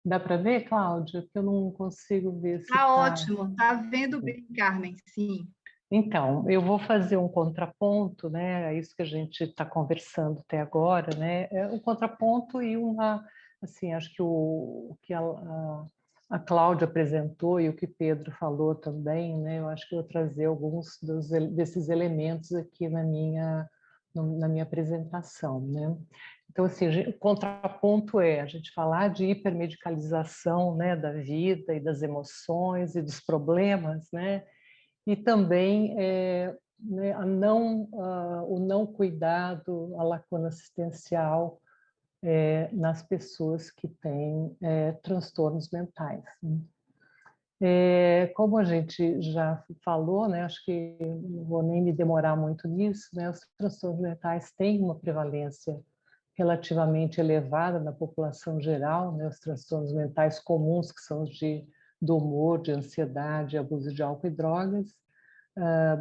Dá para ver, Cláudia? Porque eu não consigo ver se Está ótimo, está vendo bem, Carmen, sim. Então, eu vou fazer um contraponto, né? É isso que a gente está conversando até agora, né? É um contraponto e uma assim, acho que o que a Cláudia apresentou e o que Pedro falou também, né, eu acho que eu vou trazer alguns desses elementos aqui na minha apresentação, né? Então, assim, o contraponto é a gente falar de hipermedicalização, né, da vida e das emoções e dos problemas, né? E também né, o não cuidado, a lacuna assistencial nas pessoas que têm transtornos mentais, né? Como a gente já falou, né, acho que não vou nem me demorar muito nisso, né, os transtornos mentais têm uma prevalência relativamente elevada na população geral, né, os transtornos mentais comuns, que são os do humor, de ansiedade, abuso de álcool e drogas,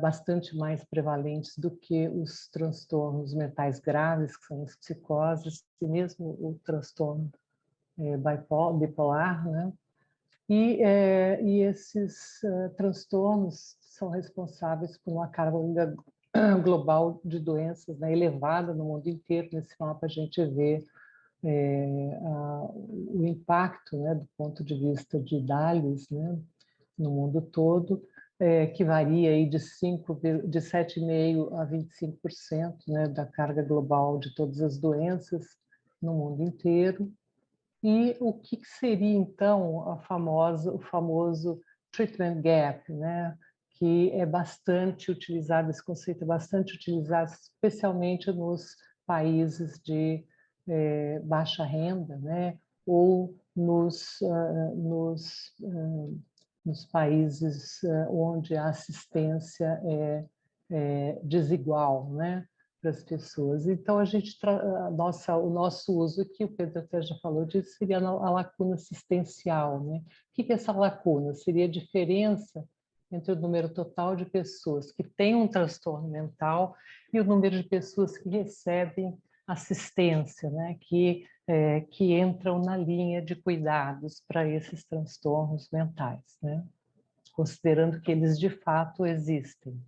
bastante mais prevalentes do que os transtornos mentais graves, que são as psicoses, e mesmo o transtorno bipolar, né? E esses transtornos são responsáveis por uma carga global de doenças, né, elevada no mundo inteiro. Nesse mapa a gente vê o impacto, né, do ponto de vista de idades, né, no mundo todo, que varia aí de 7,5% a 25%, né, da carga global de todas as doenças no mundo inteiro. E o que seria, então, o famoso treatment gap, né? Que é bastante utilizado, esse conceito é bastante utilizado, especialmente nos países de baixa renda, né? Ou nos países onde a assistência é desigual, né, para as pessoas. Então, o nosso uso, que o Pedro até já falou disso, seria a lacuna assistencial, né? O que é essa lacuna? Seria a diferença entre o número total de pessoas que têm um transtorno mental e o número de pessoas que recebem assistência, né, que entram na linha de cuidados para esses transtornos mentais, né, considerando que eles de fato existem.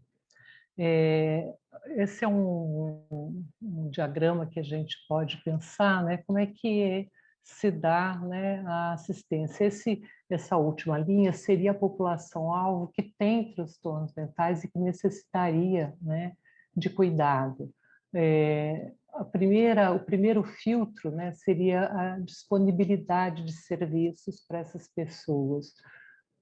Esse é um diagrama que a gente pode pensar, né, como é que se dá, né, a assistência. Essa última linha seria a população-alvo que tem transtornos mentais e que necessitaria, né, de cuidado. O primeiro filtro, né, seria a disponibilidade de serviços para essas pessoas.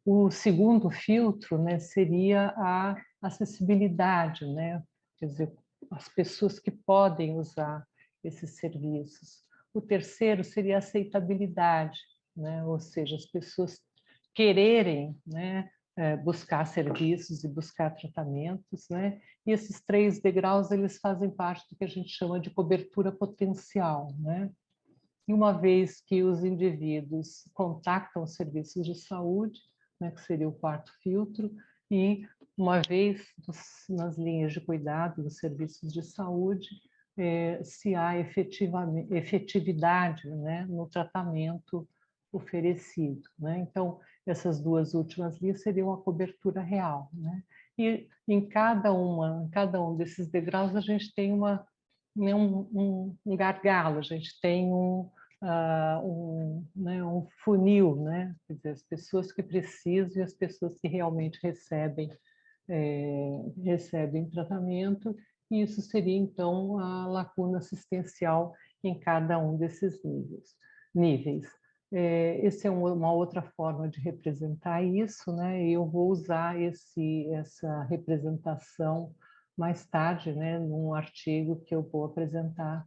O segundo filtro, né, seria a acessibilidade, né, quer dizer, as pessoas que podem usar esses serviços. O terceiro seria a aceitabilidade, né, ou seja, as pessoas quererem, né, buscar serviços e buscar tratamentos, né? E esses 3 degraus eles fazem parte do que a gente chama de cobertura potencial, né? E uma vez que os indivíduos contactam os serviços de saúde, né, que seria o quarto filtro, e uma vez nas linhas de cuidado dos serviços de saúde, se há efetividade, né, no tratamento oferecido, né? Então, essas duas últimas linhas seriam a cobertura real, né? E em cada um desses degraus a gente tem um gargalo, a gente tem um funil, né? Quer dizer, as pessoas que precisam e as pessoas que realmente recebem tratamento, e isso seria, então, a lacuna assistencial em cada um desses níveis. Essa é uma outra forma de representar isso, né? E eu vou usar essa representação mais tarde, né, num artigo que eu vou apresentar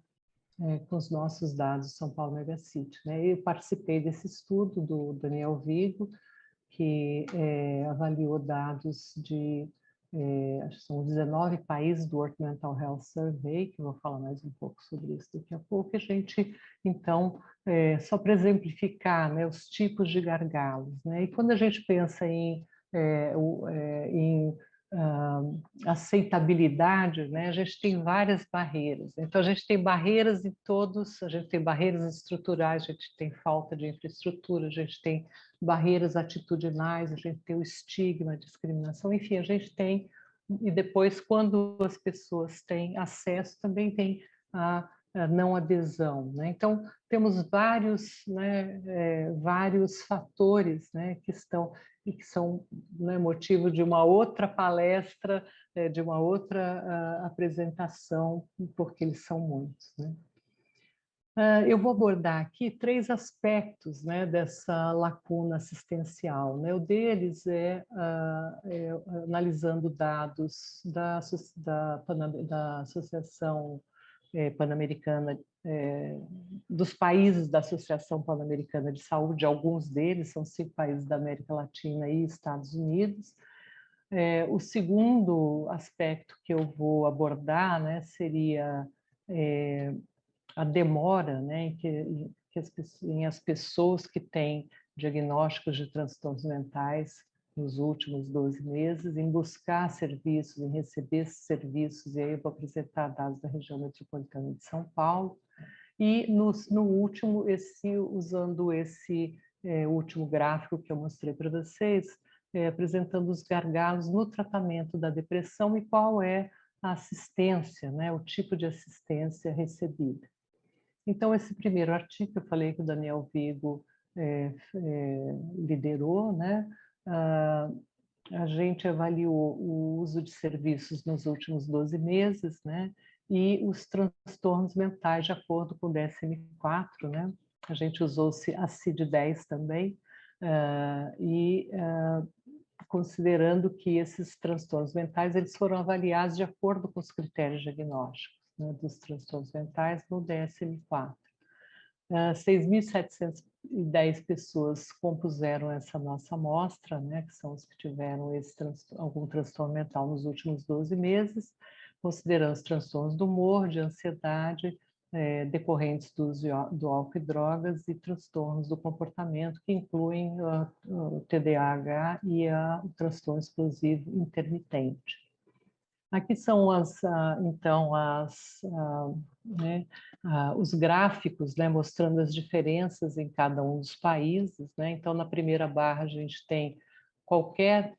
com os nossos dados do São Paulo Megacity, né? Eu participei desse estudo do Daniel Vigo, que avaliou dados de, acho que são 19 países do World Mental Health Survey, que eu vou falar mais um pouco sobre isso daqui a pouco. A gente, então, só para exemplificar, né, os tipos de gargalos, né? E quando a gente pensa em aceitabilidade, né? A gente tem várias barreiras. Então, a gente tem barreiras em todos, a gente tem barreiras estruturais, a gente tem falta de infraestrutura, a gente tem barreiras atitudinais, a gente tem o estigma, a discriminação, enfim, a gente tem, e depois, quando as pessoas têm acesso, também tem não adesão, né? Então, temos vários, né, vários fatores, né, que são, né, motivo de uma outra palestra, de uma outra apresentação, porque eles são muitos, né? Eu vou abordar aqui 3 aspectos, né, dessa lacuna assistencial, né? O deles analisando dados da Associação Pan-Americana, dos países da Associação Pan-Americana de Saúde, alguns deles são 5 países da América Latina e Estados Unidos. O segundo aspecto que eu vou abordar, né, seria a demora, né, em as pessoas que têm diagnósticos de transtornos mentais nos últimos 12 meses, em buscar serviços, em receber esses serviços, e aí eu vou apresentar dados da região metropolitana de São Paulo. E no último, usando esse último gráfico que eu mostrei para vocês, apresentando os gargalos no tratamento da depressão e qual é a assistência, né, o tipo de assistência recebida. Então, esse primeiro artigo, eu falei que o Daniel Vigo liderou, né? A gente avaliou o uso de serviços nos últimos 12 meses, né? E os transtornos mentais de acordo com o DSM-4, né? A gente usou a CID-10 também, considerando que esses transtornos mentais eles foram avaliados de acordo com os critérios diagnósticos, né, dos transtornos mentais no DSM-4. 6.710 pessoas compuseram essa nossa amostra, né, que são os que tiveram algum transtorno mental nos últimos 12 meses, considerando os transtornos do humor, de ansiedade, decorrentes do uso do álcool e drogas e transtornos do comportamento, que incluem o TDAH e o transtorno explosivo intermitente. Aqui são os gráficos, né, mostrando as diferenças em cada um dos países, né? Então, na primeira barra a gente tem qualquer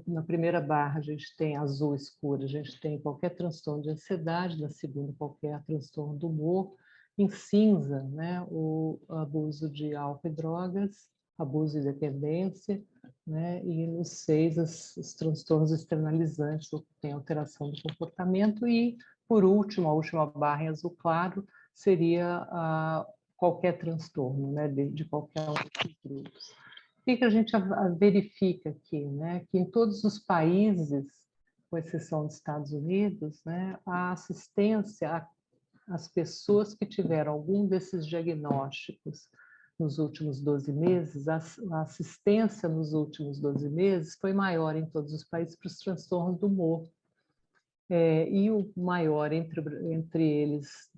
na primeira barra a gente tem azul escuro, a gente tem qualquer transtorno de ansiedade, na segunda qualquer transtorno do humor, em cinza, né, o abuso de álcool e drogas, abuso e dependência, né, e nos 6 os transtornos externalizantes, ou que tem alteração do comportamento, e por último, a última barra em azul claro seria qualquer transtorno, né, de qualquer um desses grupos. O que a gente verifica aqui, né? Que em todos os países, com exceção dos Estados Unidos, né, a assistência às pessoas que tiveram algum desses diagnósticos nos últimos 12 meses, a assistência nos últimos 12 meses foi maior em todos os países para os transtornos do humor. E o maior entre eles,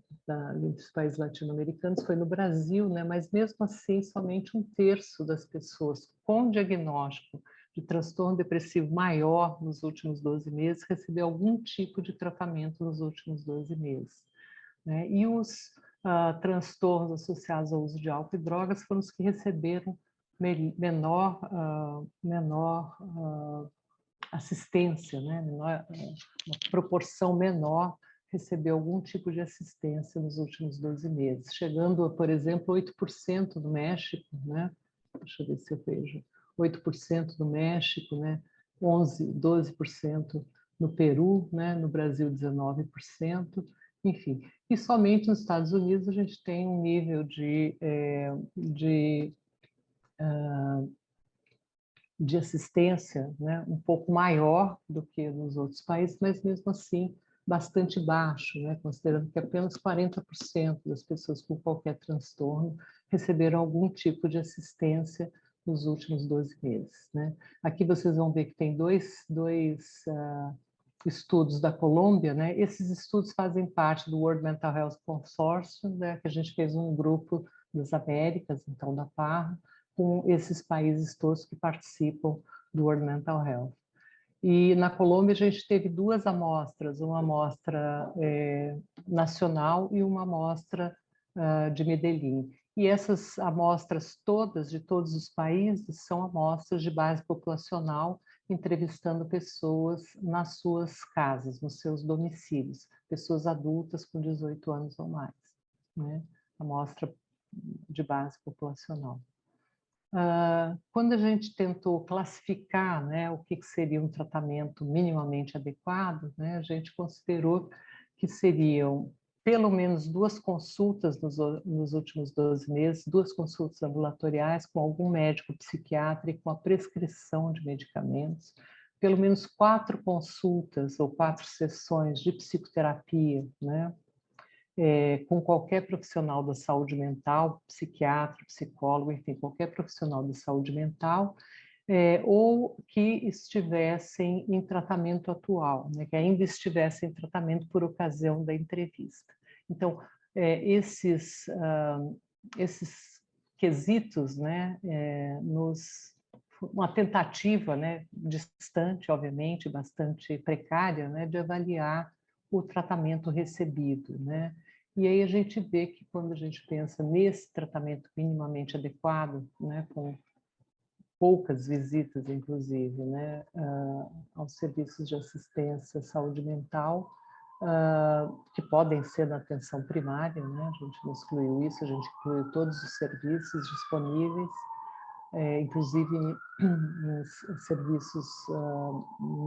entre os países latino-americanos, foi no Brasil, né? Mas mesmo assim, somente 1/3 das pessoas com diagnóstico de transtorno depressivo maior nos últimos 12 meses recebeu algum tipo de tratamento nos últimos 12 meses. Né? E os transtornos associados ao uso de álcool e drogas foram os que receberam menor assistência, né? Uma proporção menor recebeu algum tipo de assistência nos últimos 12 meses, chegando a, por exemplo, 8% no México, né? Deixa eu ver se eu vejo. 8% no México, né? 12% no Peru, né? No Brasil, 19%, enfim. E somente nos Estados Unidos a gente tem um nível de assistência, né, um pouco maior do que nos outros países, mas mesmo assim bastante baixo, né, considerando que apenas 40% das pessoas com qualquer transtorno receberam algum tipo de assistência nos últimos 12 meses. Né? Aqui vocês vão ver que tem dois estudos da Colômbia, né? Esses estudos fazem parte do World Mental Health Consortium, né, que a gente fez um grupo das Américas, então da PARRA, com esses países todos que participam do World Mental Health. E na Colômbia a gente teve 2 amostras, uma amostra nacional e uma amostra de Medellín. E essas amostras todas, de todos os países, são amostras de base populacional, entrevistando pessoas nas suas casas, nos seus domicílios, pessoas adultas com 18 anos ou mais, né? Amostra de base populacional. Quando a gente tentou classificar, né, o que seria um tratamento minimamente adequado, né, a gente considerou que seriam pelo menos 2 consultas nos últimos 12 meses, 2 consultas ambulatoriais com algum médico psiquiatra e com a prescrição de medicamentos, pelo menos 4 consultas ou 4 sessões de psicoterapia, né, com qualquer profissional da saúde mental, psiquiatra, psicólogo, enfim, qualquer profissional da saúde mental, ou que estivessem em tratamento atual, né, que ainda estivessem em tratamento por ocasião da entrevista. Então, esses quesitos, né, uma tentativa, né, distante, obviamente, bastante precária, né, de avaliar o tratamento recebido, né? E aí a gente vê que quando a gente pensa nesse tratamento minimamente adequado, né, com poucas visitas, inclusive, né, aos serviços de assistência à saúde mental, que podem ser na atenção primária, né, a gente não excluiu isso, a gente incluiu todos os serviços disponíveis, inclusive nos serviços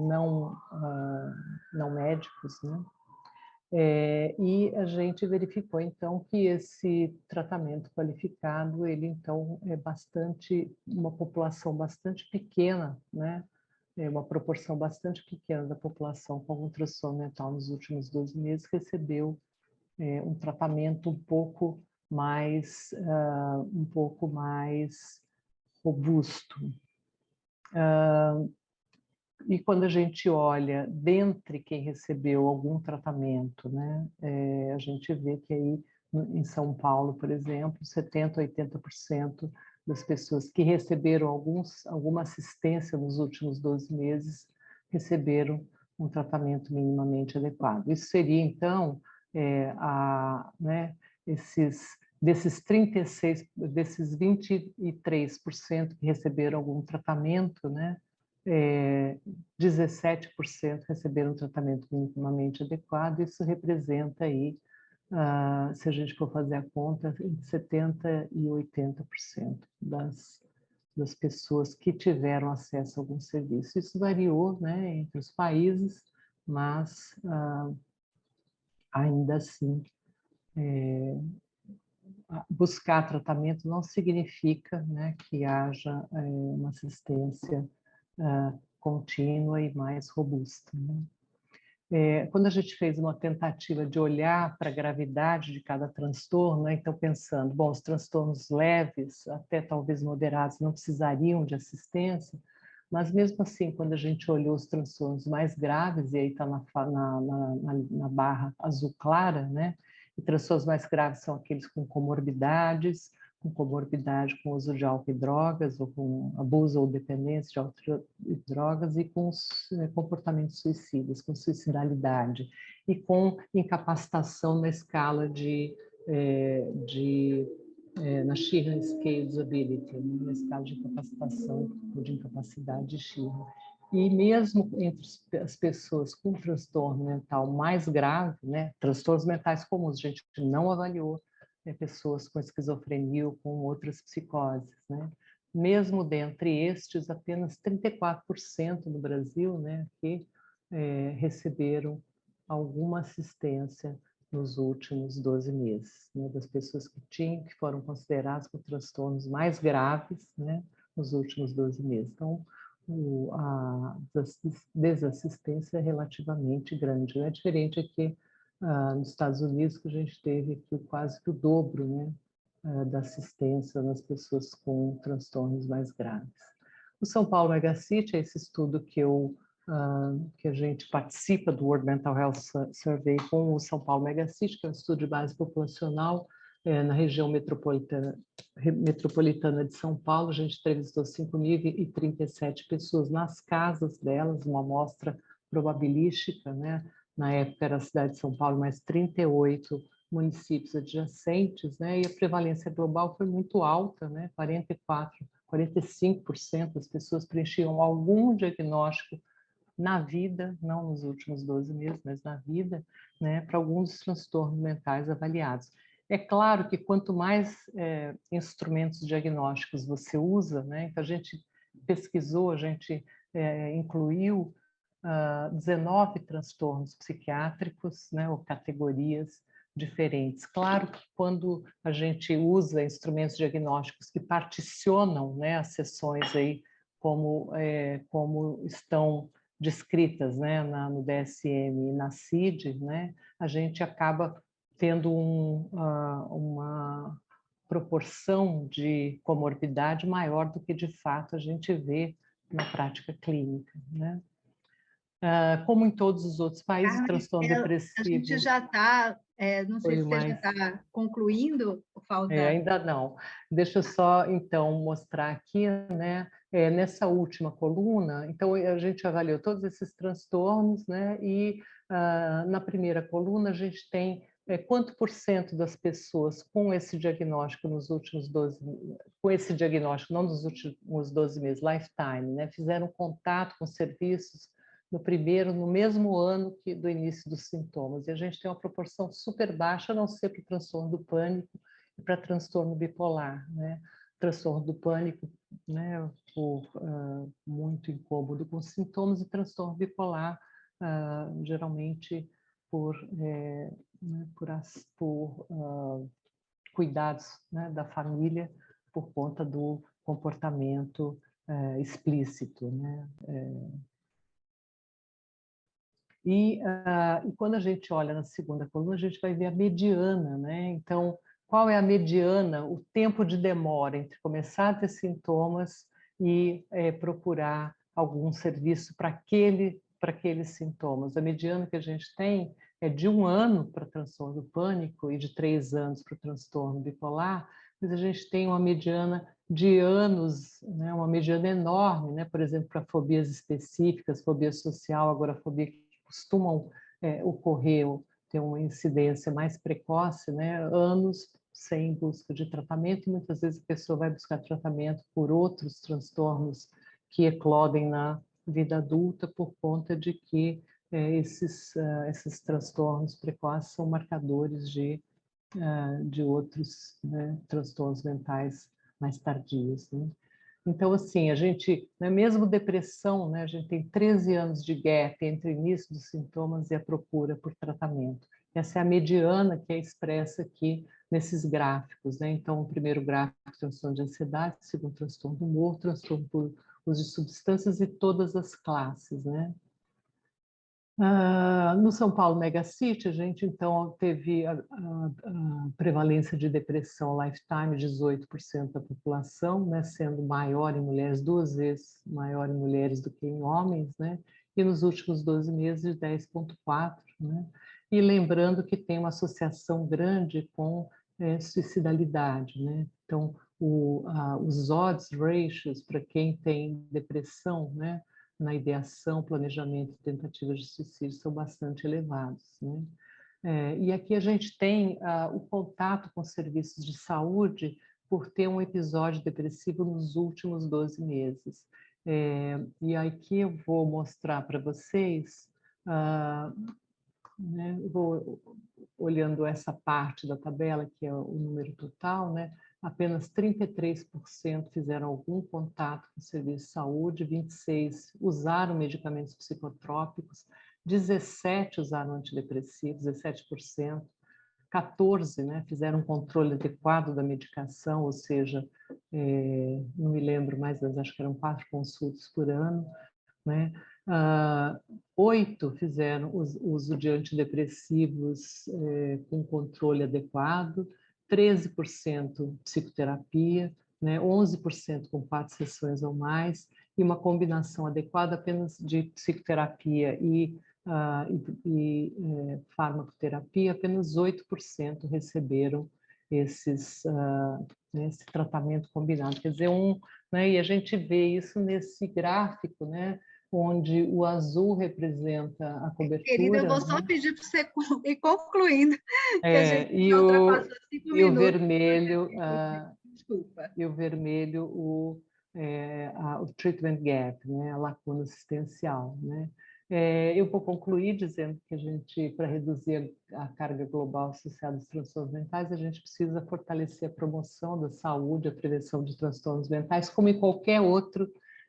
não médicos, né? E a gente verificou, então, que esse tratamento qualificado, ele, então, é uma população bastante pequena, né? Uma proporção bastante pequena da população com algum transtorno mental nos últimos 12 meses recebeu um tratamento um pouco mais robusto. E quando a gente olha dentre quem recebeu algum tratamento, né, a gente vê que aí em São Paulo, por exemplo, 70% a 80% das pessoas que receberam alguma assistência nos últimos 12 meses receberam um tratamento minimamente adequado. Isso seria, então, né, desses 23% que receberam algum tratamento, né, 17% receberam um tratamento minimamente adequado. Isso representa aí, se a gente for fazer a conta, entre 70% e 80% das pessoas que tiveram acesso a algum serviço. Isso variou, né, entre os países, mas ainda assim, buscar tratamento não significa, né, que haja uma assistência contínua e mais robusta, né? Quando a gente fez uma tentativa de olhar para a gravidade de cada transtorno, né, então pensando, bom, os transtornos leves, até talvez moderados, não precisariam de assistência, mas mesmo assim, quando a gente olhou os transtornos mais graves, e aí está na barra azul clara, né, e transtornos mais graves são aqueles com comorbidade com uso de álcool e drogas, ou com abuso ou dependência de álcool e drogas, e com comportamentos suicidas, com suicidalidade, e com incapacitação na escala na Sheehan Scale Disability, na escala de incapacitação ou de incapacidade de Sheehan. E mesmo entre as pessoas com transtorno mental mais grave, né, transtornos mentais comuns, a gente não avaliou, pessoas com esquizofrenia ou com outras psicoses, né? Mesmo dentre estes, apenas 34% no Brasil, né, que receberam alguma assistência nos últimos 12 meses, né, das pessoas que foram consideradas com transtornos mais graves, né, nos últimos 12 meses. Então, a desassistência é relativamente grande. É diferente aqui nos Estados Unidos, que a gente teve aqui quase que o dobro, né, da assistência nas pessoas com transtornos mais graves. O São Paulo Megacity é esse estudo que a gente participa do World Mental Health Survey com o São Paulo Megacity, que é um estudo de base populacional na região metropolitana de São Paulo. A gente entrevistou 5.037 pessoas nas casas delas, uma amostra probabilística, né? Na época era a cidade de São Paulo, mais 38 municípios adjacentes, né? E a prevalência global foi muito alta, né? 45% das pessoas preenchiam algum diagnóstico na vida, não nos últimos 12 meses, mas na vida, né, para alguns dos transtornos mentais avaliados. É claro que quanto mais instrumentos diagnósticos você usa, né, então a gente pesquisou, a gente incluiu 19 transtornos psiquiátricos, né, ou categorias diferentes. Claro que quando a gente usa instrumentos diagnósticos que particionam, né, as sessões aí como estão descritas, né, no DSM e na CID, né, a gente acaba tendo uma proporção de comorbidade maior do que de fato a gente vê na prática clínica, né? Como em todos os outros países, o transtorno A gente depressivo já está, não sei foi se o você já mais... está concluindo, ou falta... ainda não. Deixa eu só, então, mostrar aqui, né? Nessa última coluna, então, a gente avaliou todos esses transtornos, né? E na primeira coluna, a gente tem quanto por cento das pessoas com esse diagnóstico nos últimos 12... Com esse diagnóstico, não nos últimos 12 meses, lifetime, né? Fizeram contato com serviços no mesmo ano do início dos sintomas. E a gente tem uma proporção super baixa, a não ser para o transtorno do pânico e para transtorno bipolar, né? Transtorno do pânico, né, por muito incômodo com sintomas, e transtorno bipolar, geralmente por cuidados, né, da família por conta do comportamento explícito, né? E quando a gente olha na segunda coluna, a gente vai ver a mediana, né? Então, qual é a mediana, o tempo de demora entre começar a ter sintomas e procurar algum serviço para aqueles sintomas? A mediana que a gente tem é de 1 ano para transtorno do pânico e de 3 anos para o transtorno bipolar, mas a gente tem uma mediana de anos, né? Uma mediana enorme, né? Por exemplo, para fobias específicas, fobia social, agorafobia, costumam ocorrer, ter uma incidência mais precoce, né? Anos sem busca de tratamento, e muitas vezes a pessoa vai buscar tratamento por outros transtornos que eclodem na vida adulta por conta de que esses transtornos precoces são marcadores de outros, né, transtornos mentais mais tardios, né? Então, assim, a gente, né, mesmo depressão, né, a gente tem 13 anos de gap entre o início dos sintomas e a procura por tratamento. Essa é a mediana que é expressa aqui nesses gráficos, né? Então, o primeiro gráfico, transtorno de ansiedade, o segundo, transtorno do humor, transtorno por uso de substâncias e todas as classes, né? No São Paulo Megacity, a gente então teve a prevalência de depressão lifetime, 18% da população, né, sendo maior em mulheres, 2 vezes maior em mulheres do que em homens, né, e nos últimos 12 meses, 10,4%. Né, e lembrando que tem uma associação grande com suicidalidade. Né, então, os odds ratios para quem tem depressão, né, na ideação, planejamento e tentativas de suicídio são bastante elevados, né? E aqui a gente tem o contato com serviços de saúde por ter um episódio depressivo nos últimos 12 meses. E aqui eu vou mostrar para vocês, né, vou olhando essa parte da tabela, que é o número total, né? Apenas 33% fizeram algum contato com o serviço de saúde, 26% usaram medicamentos psicotrópicos, 17% usaram antidepressivos, 17%, 14%, né, fizeram um controle adequado da medicação, ou seja, não me lembro mais, mas acho que eram 4 consultas por ano, né? 8 fizeram uso de antidepressivos com controle adequado, 13% psicoterapia, né? 11% com 4 sessões ou mais, e uma combinação adequada apenas de psicoterapia e farmacoterapia, apenas 8% receberam esse tratamento combinado. Quer dizer, né, e a gente vê isso nesse gráfico, né, onde o azul representa a cobertura. Querida, eu vou só pedir para você ir concluindo, que a gente E já ultrapassou 5 o minutos. vermelho, Desculpa. E o vermelho, o treatment gap, né? A lacuna assistencial, né? Eu vou concluir dizendo que a gente, para reduzir a carga global associada aos transtornos mentais, a gente precisa fortalecer a promoção da saúde, a prevenção de transtornos mentais, como em qualquer outro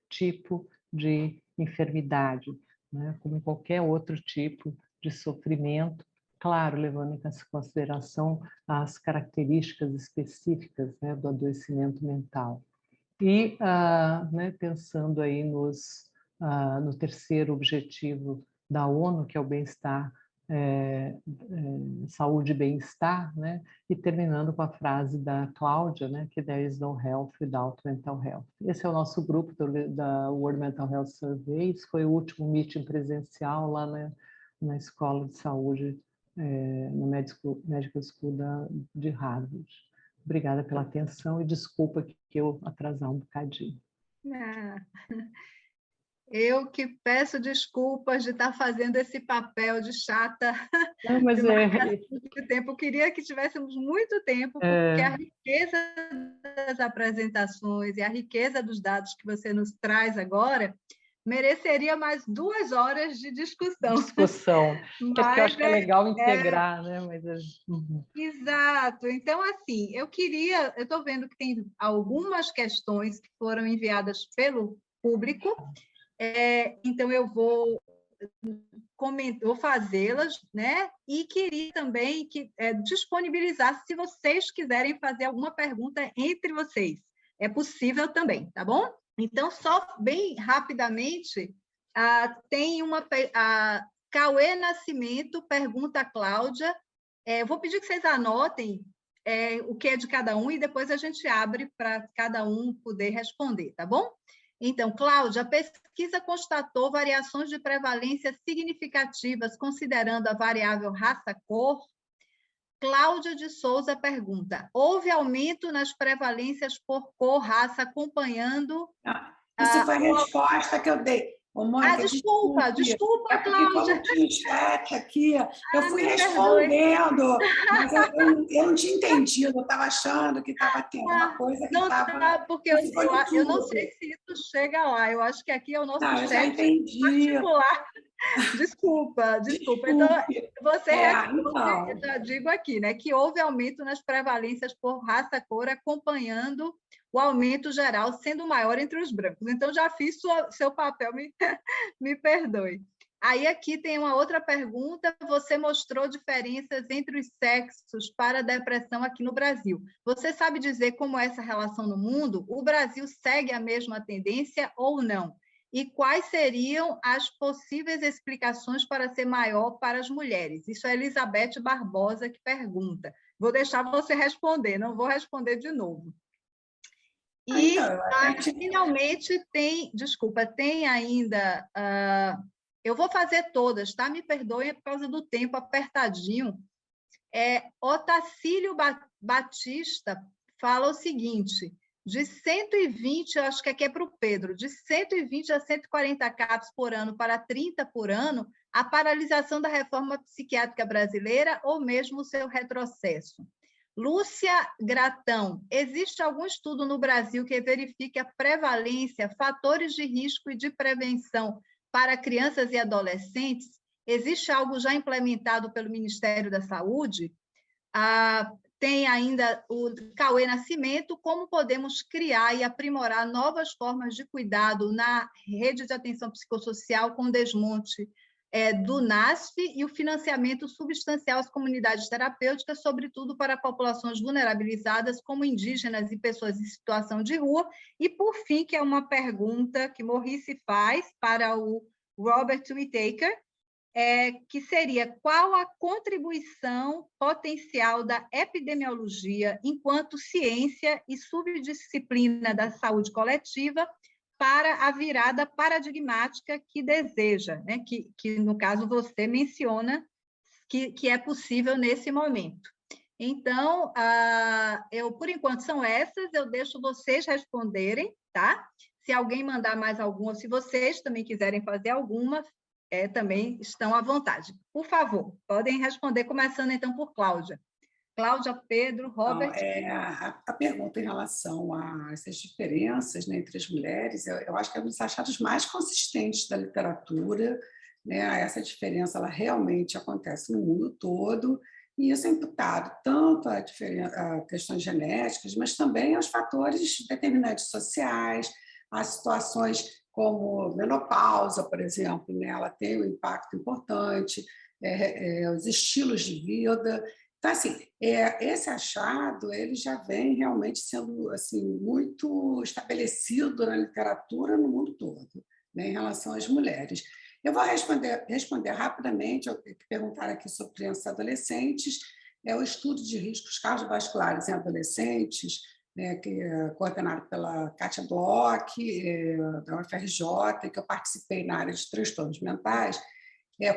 tipo de enfermidade, né? Como em qualquer outro tipo de sofrimento, claro, levando em consideração as características específicas, né, do adoecimento mental. E, né, pensando aí no terceiro objetivo da ONU, que é o bem-estar, saúde e bem-estar, né, e terminando com a frase da Cláudia, né, que there is no health without mental health. Esse é o nosso grupo da World Mental Health Survey. Esse foi o último meeting presencial lá na Escola de Saúde, no Medical School de Harvard. Obrigada pela atenção e desculpa que eu atrasar um bocadinho. Eu que peço desculpas de estar fazendo esse papel de chata. Não, mas de tempo. Eu queria que tivéssemos muito tempo, porque a riqueza das apresentações e a riqueza dos dados que você nos traz agora mereceria mais 2 horas de discussão. Que é porque eu acho que é legal integrar, né? Mas Exato. Então, assim, eu estou vendo que tem algumas questões que foram enviadas pelo público, então eu vou fazê-las, né? E queria também disponibilizar, se vocês quiserem fazer alguma pergunta entre vocês. É possível também, tá bom? Então, só bem rapidamente, tem a Cauê Nascimento pergunta a Cláudia. Vou pedir que vocês anotem o que é de cada um e depois a gente abre para cada um poder responder, tá bom? Então, Cláudia, a pesquisa constatou variações de prevalência significativas considerando a variável raça-cor? Cláudia de Souza pergunta, houve aumento nas prevalências por cor, raça, acompanhando... Isso foi a resposta que eu dei. Ô, Mônica, desculpa, Cláudia. Como tinha chat aqui, eu fui respondendo, mas eu não tinha entendido, eu estava achando que estava tendo uma coisa que estava... Porque eu não sei se isso chega lá, eu acho que aqui é o nosso chat já entendi. particular. Desculpa. Então, você responde, eu já digo aqui, né, que houve aumento nas prevalências por raça-cor, acompanhando o aumento geral, sendo maior entre os brancos. Então, já fiz seu papel, me perdoe. Aí, aqui tem uma outra pergunta. Você mostrou diferenças entre os sexos para a depressão aqui no Brasil. Você sabe dizer como é essa relação no mundo? O Brasil segue a mesma tendência ou não? E quais seriam as possíveis explicações para ser maior para as mulheres? Isso é Elizabeth Barbosa que pergunta. Vou deixar você responder, não vou responder de novo. E, finalmente, tem ainda... eu vou fazer todas, tá? Me perdoem por causa do tempo apertadinho. Otacílio Batista fala o seguinte... De 120, eu acho que aqui é para o Pedro, de 120 a 140 CAPs por ano para 30 por ano, a paralisação da reforma psiquiátrica brasileira ou mesmo o seu retrocesso. Lúcia Gratão, existe algum estudo no Brasil que verifique a prevalência, fatores de risco e de prevenção para crianças e adolescentes? Existe algo já implementado pelo Ministério da Saúde? Tem ainda o Cauê Nascimento, como podemos criar e aprimorar novas formas de cuidado na rede de atenção psicossocial com desmonte do NASF e o financiamento substancial às comunidades terapêuticas, sobretudo para populações vulnerabilizadas, como indígenas e pessoas em situação de rua. E, por fim, que é uma pergunta que Maurice faz para o Robert Whittaker, que seria qual a contribuição potencial da epidemiologia enquanto ciência e subdisciplina da saúde coletiva para a virada paradigmática que deseja, né? que no caso você menciona que é possível nesse momento. Então, por enquanto são essas, eu deixo vocês responderem, tá? Se alguém mandar mais alguma, se vocês também quiserem fazer alguma, também estão à vontade. Por favor, podem responder, começando então por Cláudia. Cláudia, Pedro, Robert. A pergunta em relação a essas diferenças, né, entre as mulheres, eu acho que é um dos achados mais consistentes da literatura, né? Essa diferença ela realmente acontece no mundo todo, e isso é imputado tanto a questões genéticas, mas também aos fatores determinantes sociais, às situações como menopausa, por exemplo, né? Ela tem um impacto importante, os estilos de vida. Então, assim, esse achado ele já vem realmente sendo assim, muito estabelecido na literatura no mundo todo, né, em relação às mulheres. Eu vou responder rapidamente ao que perguntaram aqui sobre crianças e adolescentes. É o estudo de riscos cardiovasculares em adolescentes, né, que é coordenado pela Kátia Bloch, da UFRJ, que eu participei na área de transtornos mentais.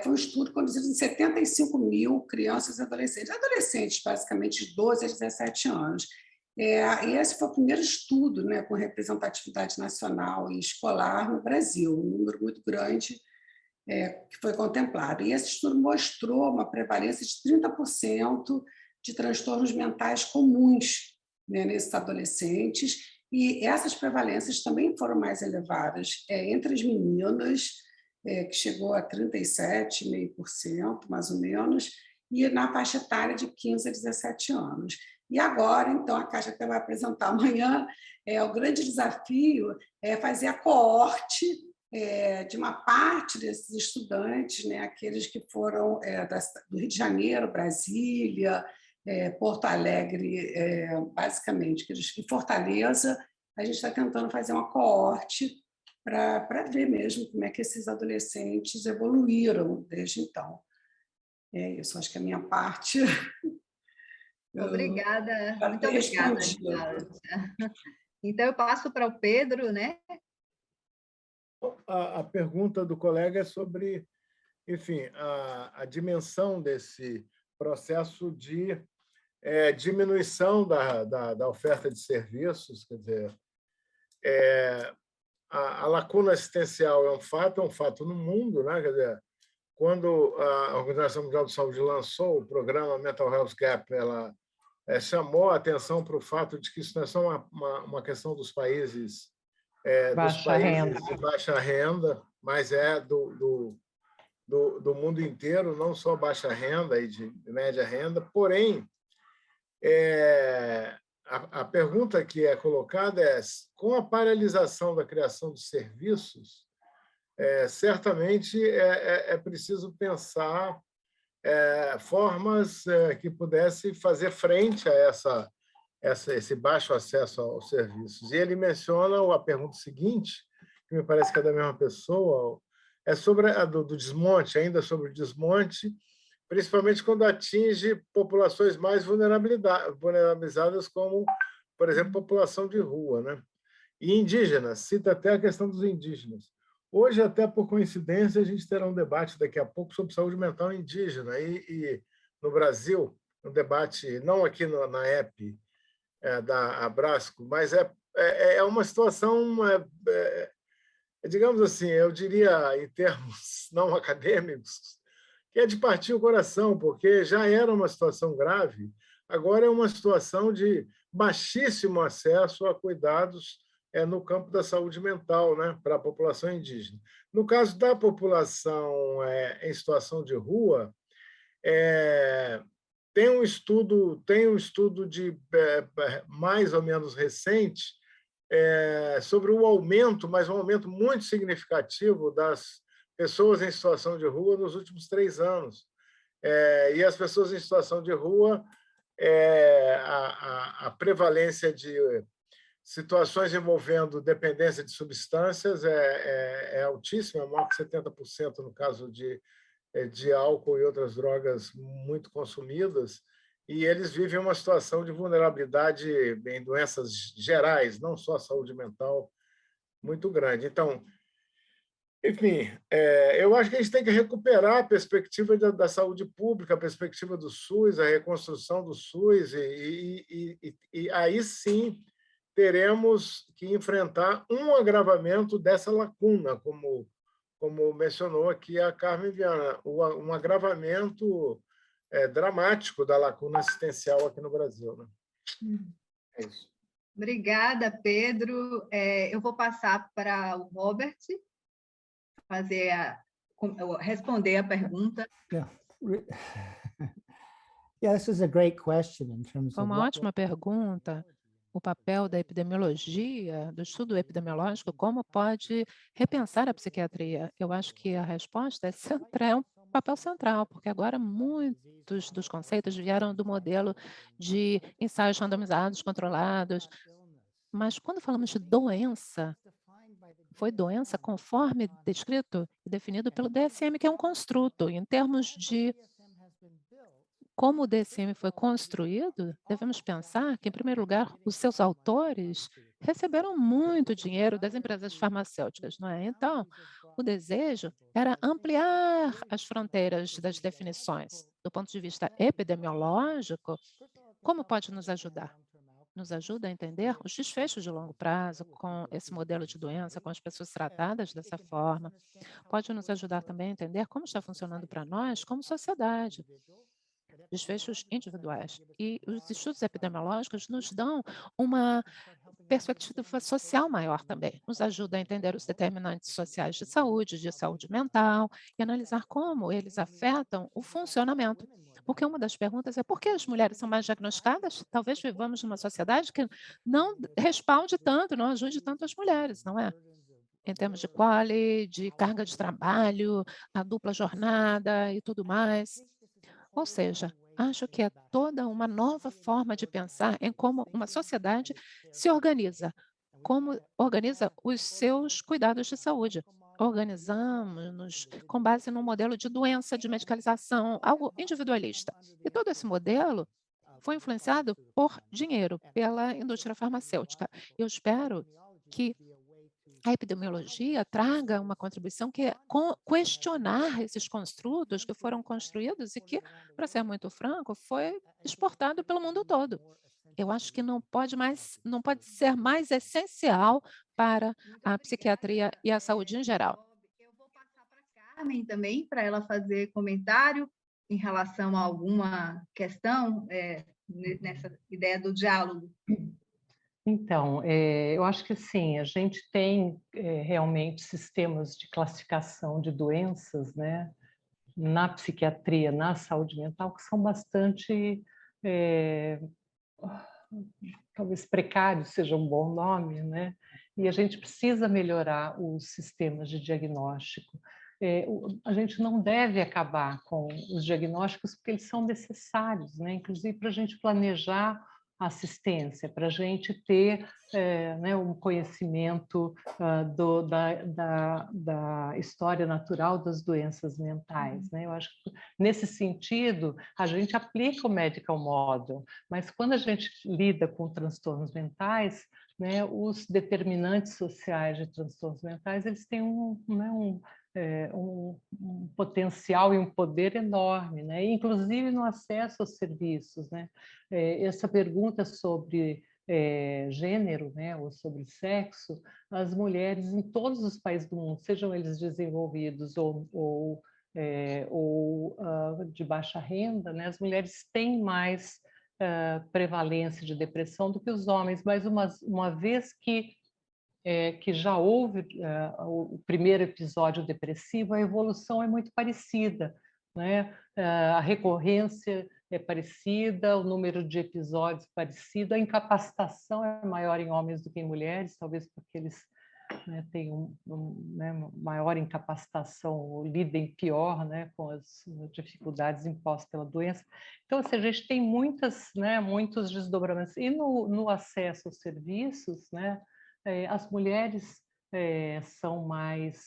Foi um estudo conduzido em 75 mil crianças e adolescentes basicamente de 12 a 17 anos. E esse foi o primeiro estudo, né, com representatividade nacional e escolar no Brasil, um número muito grande que foi contemplado. E esse estudo mostrou uma prevalência de 30% de transtornos mentais comuns, né, nesses adolescentes, e essas prevalências também foram mais elevadas entre as meninas, que chegou a 37,5%, mais ou menos, e na faixa etária de 15 a 17 anos. E agora, então, a Caixa até vai apresentar amanhã, o grande desafio é fazer a coorte de uma parte desses estudantes, né, aqueles que foram do Rio de Janeiro, Brasília, Porto Alegre, basicamente, e Fortaleza. A gente está tentando fazer uma coorte para ver mesmo como é que esses adolescentes evoluíram desde então. É isso, acho que a minha parte... Obrigada, muito obrigada, Cláudia. Então, eu passo para o Pedro, né? A pergunta do colega é sobre, enfim, a dimensão desse processo de diminuição da oferta de serviços, quer dizer, a lacuna assistencial é um fato no mundo, né? Quer dizer, quando a Organização Mundial de Saúde lançou o programa Mental Health Gap, ela chamou a atenção para o fato de que isso não é só uma questão dos países de baixa renda, mas do mundo inteiro, não só baixa renda e de média renda. Porém, a pergunta que é colocada é: com a paralisação da criação de serviços, certamente é preciso pensar formas que pudessem fazer frente a esse baixo acesso aos serviços. E ele menciona a pergunta seguinte, que me parece que é da mesma pessoa, é sobre a do desmonte, ainda sobre o desmonte, principalmente quando atinge populações mais vulnerabilizadas, como, por exemplo, população de rua, né? E indígenas, cita até a questão dos indígenas. Hoje, até por coincidência, a gente terá um debate daqui a pouco sobre saúde mental indígena. E no Brasil, um debate, não aqui na EP da Abrasco, mas é uma situação, digamos assim, eu diria, em termos não acadêmicos, que é de partir o coração, porque já era uma situação grave, agora é uma situação de baixíssimo acesso a cuidados no campo da saúde mental, né, para a população indígena. No caso da população em situação de rua, tem um estudo de mais ou menos recente sobre o aumento, mas um aumento muito significativo das pessoas em situação de rua nos últimos 3 anos. E as pessoas em situação de rua, a prevalência de situações envolvendo dependência de substâncias é altíssima, maior que 70% no caso de álcool e outras drogas muito consumidas, e eles vivem uma situação de vulnerabilidade em doenças gerais, não só a saúde mental, muito grande. Então, enfim, eu acho que a gente tem que recuperar a perspectiva da saúde pública, a perspectiva do SUS, a reconstrução do SUS, e aí sim teremos que enfrentar um agravamento dessa lacuna, como mencionou aqui a Carmen Viana, um agravamento dramático da lacuna assistencial aqui no Brasil, né? É isso. Obrigada, Pedro. Eu vou passar para o Robert responder a pergunta. Yeah, this is a great question in terms Foi of uma ótima pergunta. O papel da epidemiologia, do estudo epidemiológico, como pode repensar a psiquiatria? Eu acho que a resposta é um papel central, porque agora muitos dos conceitos vieram do modelo de ensaios randomizados, controlados, mas quando falamos de doença, foi doença conforme descrito e definido pelo DSM, que é um construto. Em termos de como o DSM foi construído, devemos pensar que, em primeiro lugar, os seus autores receberam muito dinheiro das empresas farmacêuticas, não é? Então, o desejo era ampliar as fronteiras das definições. Do ponto de vista epidemiológico, como pode nos ajudar? Nos ajuda a entender os desfechos de longo prazo com esse modelo de doença, com as pessoas tratadas dessa forma. Pode nos ajudar também a entender como está funcionando para nós como sociedade, desfechos individuais. E os estudos epidemiológicos nos dão uma perspectiva social maior também. Nos ajuda a entender os determinantes sociais de saúde mental, e analisar como eles afetam o funcionamento. Porque uma das perguntas é por que as mulheres são mais diagnosticadas? Talvez vivamos numa sociedade que não respalde tanto, não ajude tanto as mulheres, não é? Em termos de quali, de carga de trabalho, a dupla jornada e tudo mais. Ou seja, acho que é toda uma nova forma de pensar em como uma sociedade se organiza, como organiza os seus cuidados de saúde. Organizamos-nos com base num modelo de doença, de medicalização, algo individualista. E todo esse modelo foi influenciado por dinheiro, pela indústria farmacêutica. Eu espero que a epidemiologia traga uma contribuição que é questionar esses construtos que foram construídos e que, para ser muito franco, foi exportado pelo mundo todo. Eu acho que não pode ser mais essencial para a psiquiatria e a saúde em geral. Eu vou passar para a Carmen também, para ela fazer comentário em relação a alguma questão nessa ideia do diálogo. Então, eu acho que sim, a gente tem realmente sistemas de classificação de doenças, né, na psiquiatria, na saúde mental, que são bastante, talvez precários seja um bom nome, né? E a gente precisa melhorar os sistemas de diagnóstico. A gente não deve acabar com os diagnósticos porque eles são necessários, né? Inclusive para a gente planejar assistência, para a gente ter né, um conhecimento da história natural das doenças mentais. Né? Eu acho que, nesse sentido, a gente aplica o Medical Model, mas quando a gente lida com transtornos mentais, né, os determinantes sociais de transtornos mentais, eles têm um potencial e um poder enorme, né? Inclusive no acesso aos serviços, né? Essa pergunta sobre gênero, né, ou sobre sexo, as mulheres em todos os países do mundo, sejam eles desenvolvidos ou de baixa renda, né, as mulheres têm mais prevalência de depressão do que os homens, mas uma vez que já houve o primeiro episódio depressivo, a evolução é muito parecida, né? A recorrência é parecida, o número de episódios parecido, a incapacitação é maior em homens do que em mulheres, talvez porque eles têm maior incapacitação, ou lidem pior, né, com as dificuldades impostas pela doença. Então, assim, a gente tem muitos desdobramentos. E no acesso aos serviços, né, as mulheres são mais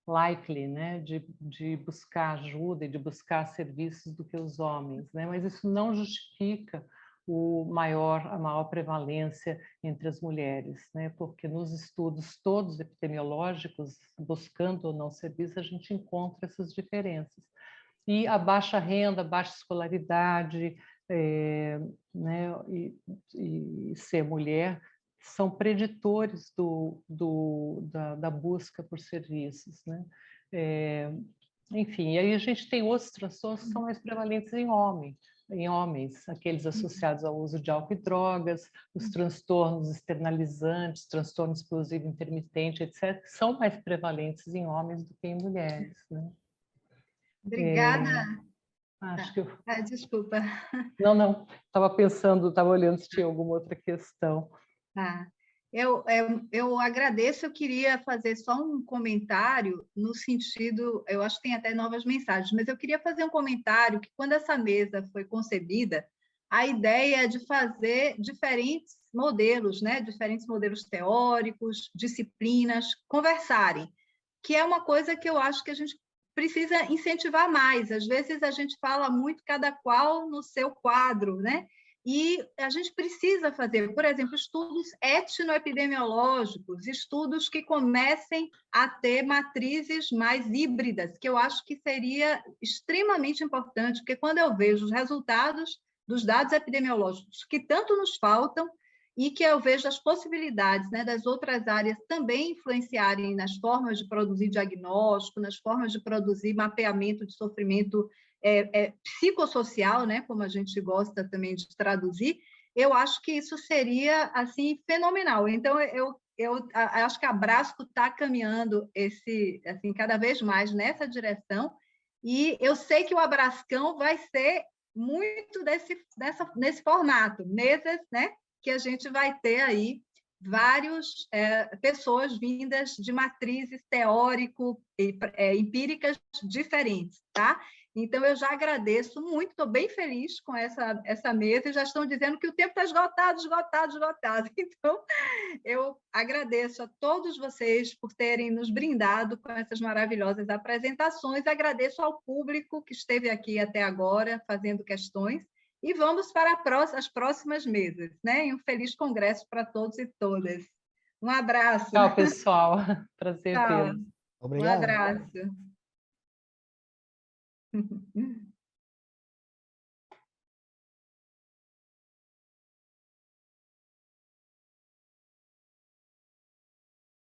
likely, né, de buscar ajuda e de buscar serviços do que os homens, né? Mas isso não justifica a maior prevalência entre as mulheres, né? Porque nos estudos todos epidemiológicos, buscando ou não serviço, a gente encontra essas diferenças. E a baixa renda, baixa escolaridade, né, e ser mulher são preditores da busca por serviços, né? Enfim, e aí a gente tem outros transtornos que são mais prevalentes em homens, aqueles associados ao uso de álcool e drogas, os transtornos externalizantes, transtorno explosivo intermitente, etc., que são mais prevalentes em homens do que em mulheres, né? Obrigada. Acho que Desculpa. Não, estava pensando, estava olhando se tinha alguma outra questão. Eu agradeço, eu queria fazer só um comentário no sentido, eu acho que tem até novas mensagens, mas eu queria fazer um comentário que quando essa mesa foi concebida, a ideia é de fazer diferentes modelos, né? Diferentes modelos teóricos, disciplinas, conversarem, que é uma coisa que eu acho que a gente precisa incentivar mais. Às vezes a gente fala muito cada qual no seu quadro, né? E a gente precisa fazer, por exemplo, estudos etnoepidemiológicos, estudos que comecem a ter matrizes mais híbridas, que eu acho que seria extremamente importante, porque quando eu vejo os resultados dos dados epidemiológicos que tanto nos faltam e que eu vejo as possibilidades, né, das outras áreas também influenciarem nas formas de produzir diagnóstico, nas formas de produzir mapeamento de sofrimento psicossocial, né, como a gente gosta também de traduzir, eu acho que isso seria assim fenomenal. Então, eu acho que a Abrasco está caminhando assim, cada vez mais nessa direção, e eu sei que o Abrascão vai ser muito nesse formato, mesas, né, que a gente vai ter aí várias pessoas vindas de matrizes teórico e empíricas diferentes, tá? Então, eu já agradeço muito, estou bem feliz com essa mesa, e já estão dizendo que o tempo está esgotado. Então, eu agradeço a todos vocês por terem nos brindado com essas maravilhosas apresentações, agradeço ao público que esteve aqui até agora, fazendo questões, e vamos para as próximas mesas, né? E um feliz congresso para todos e todas. Um abraço. Tchau, pessoal. Prazer, Tchau. Pedro. Obrigado. Um abraço.